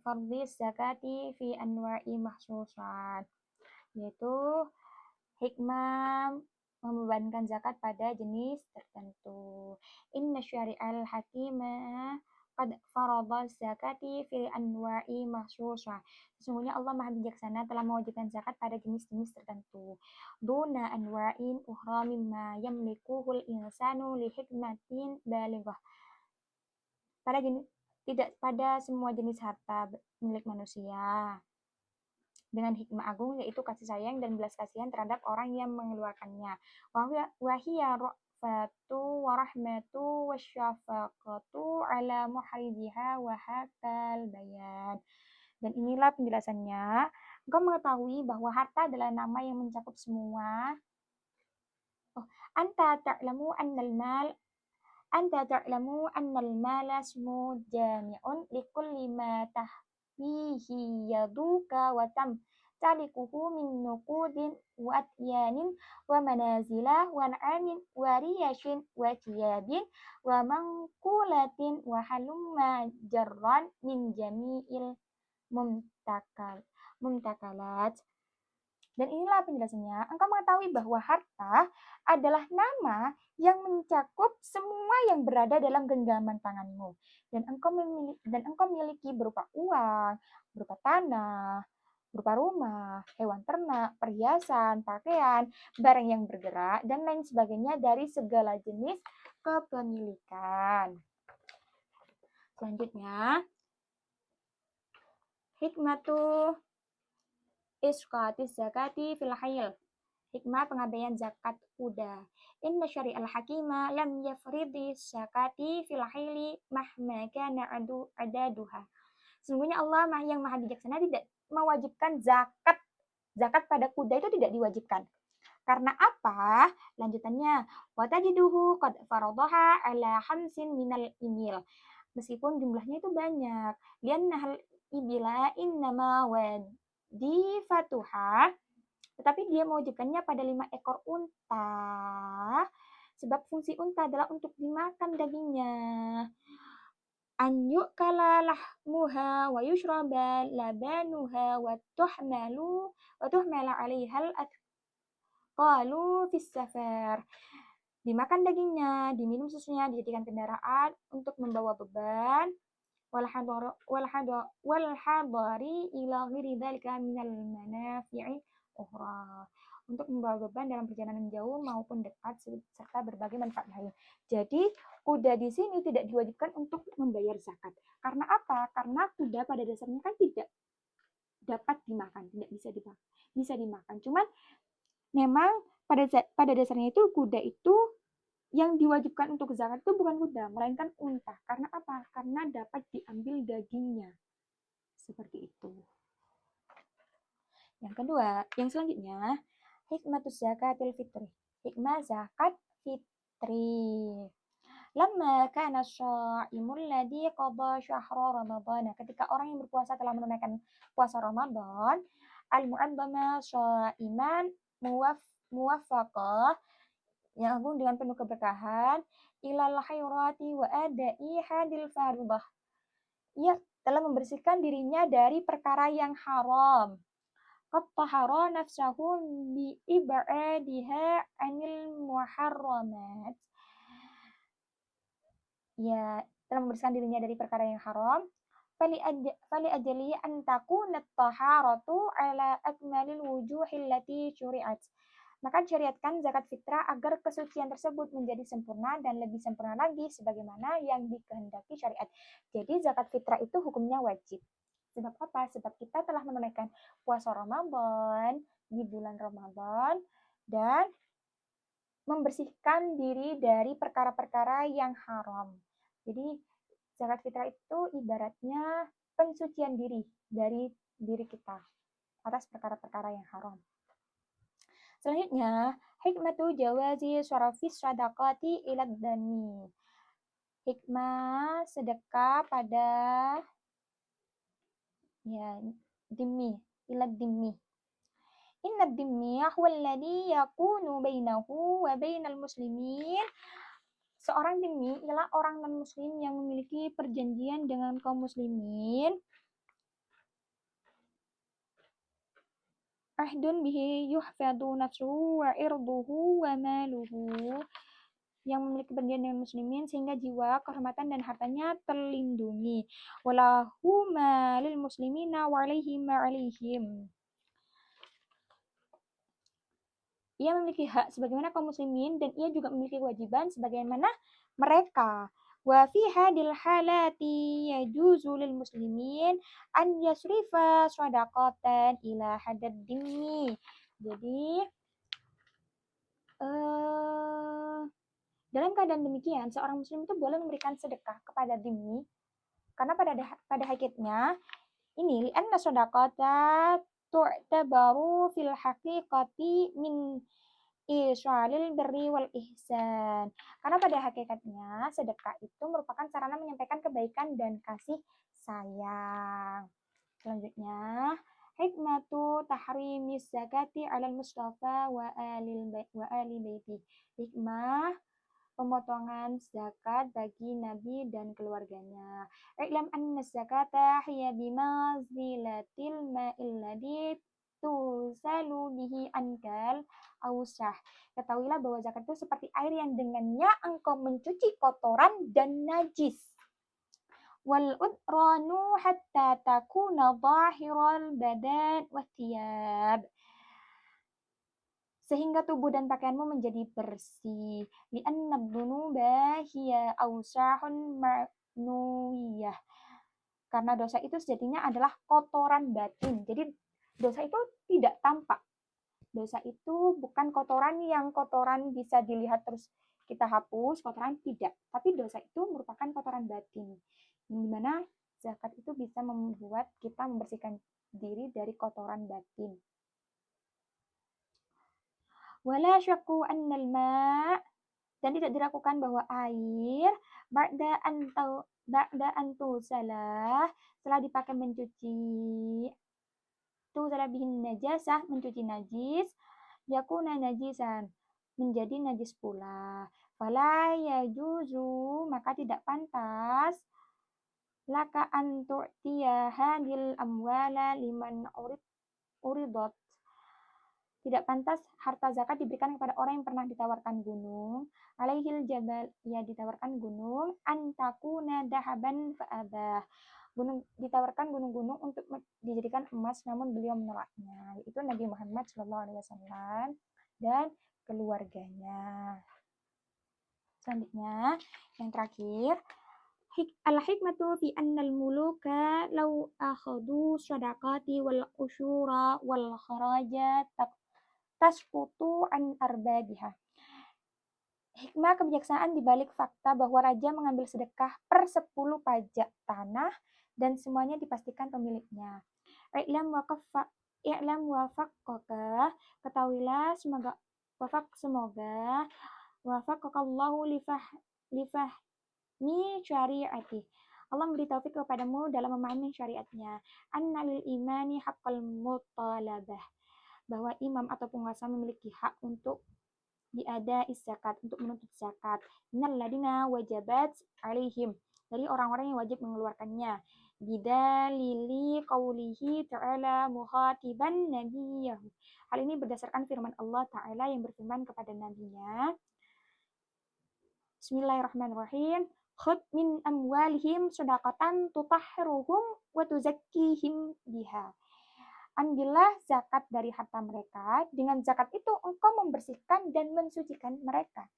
fardhis zakati fi anwa'i mahsusat, yaitu hikmah membebankan zakat pada jenis tertentu. Inna syari'al hakimah qad farada zakati fi anwa'i mahsusah. Sesungguhnya Allah Maha Bijaksana telah mewajibkan zakat pada jenis-jenis tertentu. Duna anwa'in ukhra mimma yamlikuhul insanu li hikmatin balighah. Tidak pada semua jenis harta milik manusia dengan hikmah agung, yaitu kasih sayang dan belas kasihan terhadap orang yang mengeluarkannya. Wahiyya ra'fatu wa rahmatu wa syafaqatu ala muhrijiha wa hakal bayan. Dan inilah penjelasannya, Engkau mengetahui bahwa harta adalah nama yang mencakup semua. Oh, anta ta'lamu annal mal Anta ta'lamu annal mala ismu jami'un likulli ma tahwihi yaduka wa tamtalikuhu min nuqudin wa atyanin wa manazila wa na'amin wa riyashin wa thiyabin wa manqulatin wa halumma jarran min jami'il mumtakalat. Dan inilah penjelasannya. Engkau mengetahui bahwa harta adalah nama yang mencakup semua yang berada dalam genggaman tanganmu. Dan engkau miliki berupa uang, berupa tanah, berupa rumah, hewan ternak, perhiasan, pakaian, barang yang bergerak, dan lain sebagainya dari segala jenis kepemilikan. Selanjutnya, hikmatu isqatis zakati fil hayl. Hikmah pengabaian zakat kuda. Inna syari'al hakima lam yafridi zakati fil hayli mahma kana adaduha. Sesungguhnya Allah yang maha bijaksana tidak mewajibkan zakat. Zakat pada kuda itu tidak diwajibkan. Karena apa? Lanjutannya, wa tajiduhu qad faradaha ala khamsin minal imil. Meskipun jumlahnya itu banyak. Liannahal ibila innama wadifatuha, tetapi dia mewajibkannya pada 5 ekor unta. Sebab fungsi unta adalah untuk dimakan dagingnya. An yu'kala lahmuha wa yushraba labanuha wa tuhmala 'alaihal athqalu fis safar. Dimakan dagingnya, diminum susunya, dijadikan kendaraan untuk membawa beban. Wal hadari ila ghairi dzalika minal manafi'i ukhra, untuk membawa beban dalam perjalanan jauh maupun dekat serta berbagai manfaat lain. Jadi kuda di sini tidak diwajibkan untuk membayar zakat. Karena apa? Karena kuda pada dasarnya kan tidak dapat dimakan, tidak bisa dimakan. Cuman memang pada dasarnya itu kuda itu yang diwajibkan untuk zakat itu bukan kuda, melainkan unta. Karena apa? Karena dapat diambil dagingnya. Seperti itu. Yang kedua, yang selanjutnya, hikmatus zakatil fitri. Hikmah zakat fitri. Lamma kana sya'imul ladzi qada syahra ramadhan. Ketika orang yang berpuasa telah menunaikan puasa Ramadan, al-mu'azzama sya'iman muwaffaqah, yang agung dengan penuh keberkahan, ilal khairati wa adai hadil fardhah. Ia telah membersihkan dirinya dari perkara yang haram. Qad tahara nafsahu bi ib'adiha 'anil muharramat. Ya, telah membersihkan dirinya dari perkara yang haram. Fali ajali an takuna at-taharatu 'ala akmalil wujuhil lati syuri'at. Maka syariatkan zakat fitrah agar kesucian tersebut menjadi sempurna dan lebih sempurna lagi sebagaimana yang dikehendaki syariat. Jadi zakat fitrah itu hukumnya wajib. Sebab apa? Sebab kita telah menunaikan puasa Ramadan di bulan Ramadan dan membersihkan diri dari perkara-perkara yang haram. Jadi zakat fitrah itu ibaratnya pensucian diri dari diri kita atas perkara-perkara yang haram. Selanjutnya, hikmatu jawazi syarafis sadaqati ilad dani. Hikmah sedekah pada dimmi, ilad dimmi. Inna dimmi huwa alladhi yakunu bainahu wa bainal muslimin. Seorang dimmi ialah orang non-muslim yang memiliki perjanjian dengan kaum muslimin. Ahdun bihi yuhfadu nafsuhu wa irduhu wa maluhu, yang memiliki perjanjian dengan muslimin sehingga jiwa, kehormatan dan hartanya terlindungi. Walahu ma lil muslimina wa alaihi ma alaihim. Ia memiliki hak sebagaimana kaum muslimin dan ia juga memiliki kewajiban sebagaimana mereka. Wa fi hadil halati yajuzu lil muslimin an yasrifa shadaqatan ila hadad dimmi. Jadi dalam keadaan demikian seorang muslim itu boleh memberikan sedekah kepada dimmi karena pada hakikatnya ini li'anna shadaqata tu'tabaru fil haqiqati min isyaril birri wal ihsan. Karena pada hakikatnya sedekah itu merupakan sarana menyampaikan kebaikan dan kasih sayang. Selanjutnya, hikmatu tahrimis zakati 'alal Mustafa wa ali baiti. Hikmah pemotongan zakat bagi Nabi dan keluarganya. I'lam anna zakata hiya bimanzilatil ma'il ladzi tusalu bihi ankal ausah. Ketahuilah bahwa zakat itu seperti air yang dengannya engkau mencuci kotoran dan najis. Wal udranu hatta takuna zahiral badan wa thiyab. Sehingga tubuh dan pakaianmu menjadi bersih. Li'anna dzunuba hiya awsahun ma'nawiyah. Karena dosa itu sejatinya adalah kotoran batin. Jadi dosa itu tidak tampak. Dosa itu bukan kotoran yang kotoran bisa dilihat terus kita hapus, kotoran tidak. Tapi dosa itu merupakan kotoran batin. Di mana zakat itu bisa membuat kita membersihkan diri dari kotoran batin. Wala syakku annal ma' dan tidak diragukan bahwa air ba'da antu salah setelah dipakai mencuci tu salah bihin najasah mencuci najis yakuna najisan menjadi najis pula fala yajuzu maka tidak pantas laka antu tiya hadil amwala liman uridat. Tidak pantas harta zakat diberikan kepada orang yang pernah ditawarkan gunung. Alaihil jabal, ya ditawarkan gunung. Antakuna dahaban fa'abah. Ditawarkan gunung-gunung untuk dijadikan emas, namun beliau menolaknya. Itu Nabi Muhammad SAW dan keluarganya. Selanjutnya, yang terakhir. Al-hikmatu fi annal muluka law akhadu sadaqati wal usyura wal kharajat tasqutu an arbabiha. Hikmah kebijaksanaan dibalik fakta bahwa raja mengambil sedekah per 10 pajak tanah dan semuanya dipastikan pemiliknya. I'lam wafaqqaka, ketahuilah semoga wafaqqakallahu lifahmi syari'ati. Allah memberi taufik kepadamu dalam memahami syariatnya. Anna lil imani haqqal mutalabah. Bahwa imam atau penguasa memiliki hak untuk diada zakat, untuk menuntut zakat. Innal ladina wajabat alaihim, dari orang-orang yang wajib mengeluarkannya. Bidalili qaulihi ta'ala mukhatiban nabiyahu. Hal ini berdasarkan firman Allah Ta'ala yang berfirman kepada nabinya. Bismillahirrahmanirrahim. Khudh min amwalihim shadaqatan tutahhiruhum wa tuzakkihim biha. Ambillah zakat dari harta mereka, dengan zakat itu engkau membersihkan dan mensucikan mereka.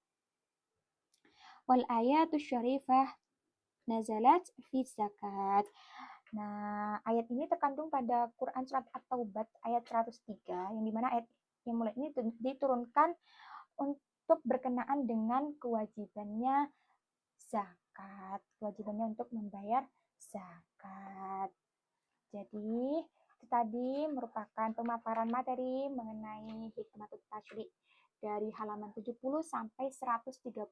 Wal ayatu syarifah nazalat fi zakat. Nah, ayat ini terkandung pada Quran surat At-Taubah ayat 103, yang dimana ayat yang mulai ini diturunkan untuk berkenaan dengan kewajibannya zakat, kewajibannya untuk membayar zakat. Jadi, tadi merupakan pemaparan materi mengenai hikmatut tasyri' dari halaman 70 sampai 132.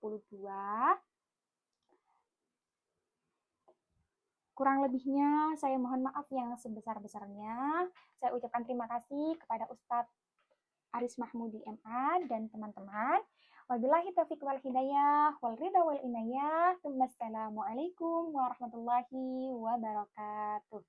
Kurang lebihnya saya mohon maaf yang sebesar-besarnya. Saya ucapkan terima kasih kepada Ustadz Aris Mahmudi MA dan teman-teman. Wabillahi taufiq wal hidayah wal ridha wal inayah. Assalamualaikum warahmatullahi wabarakatuh.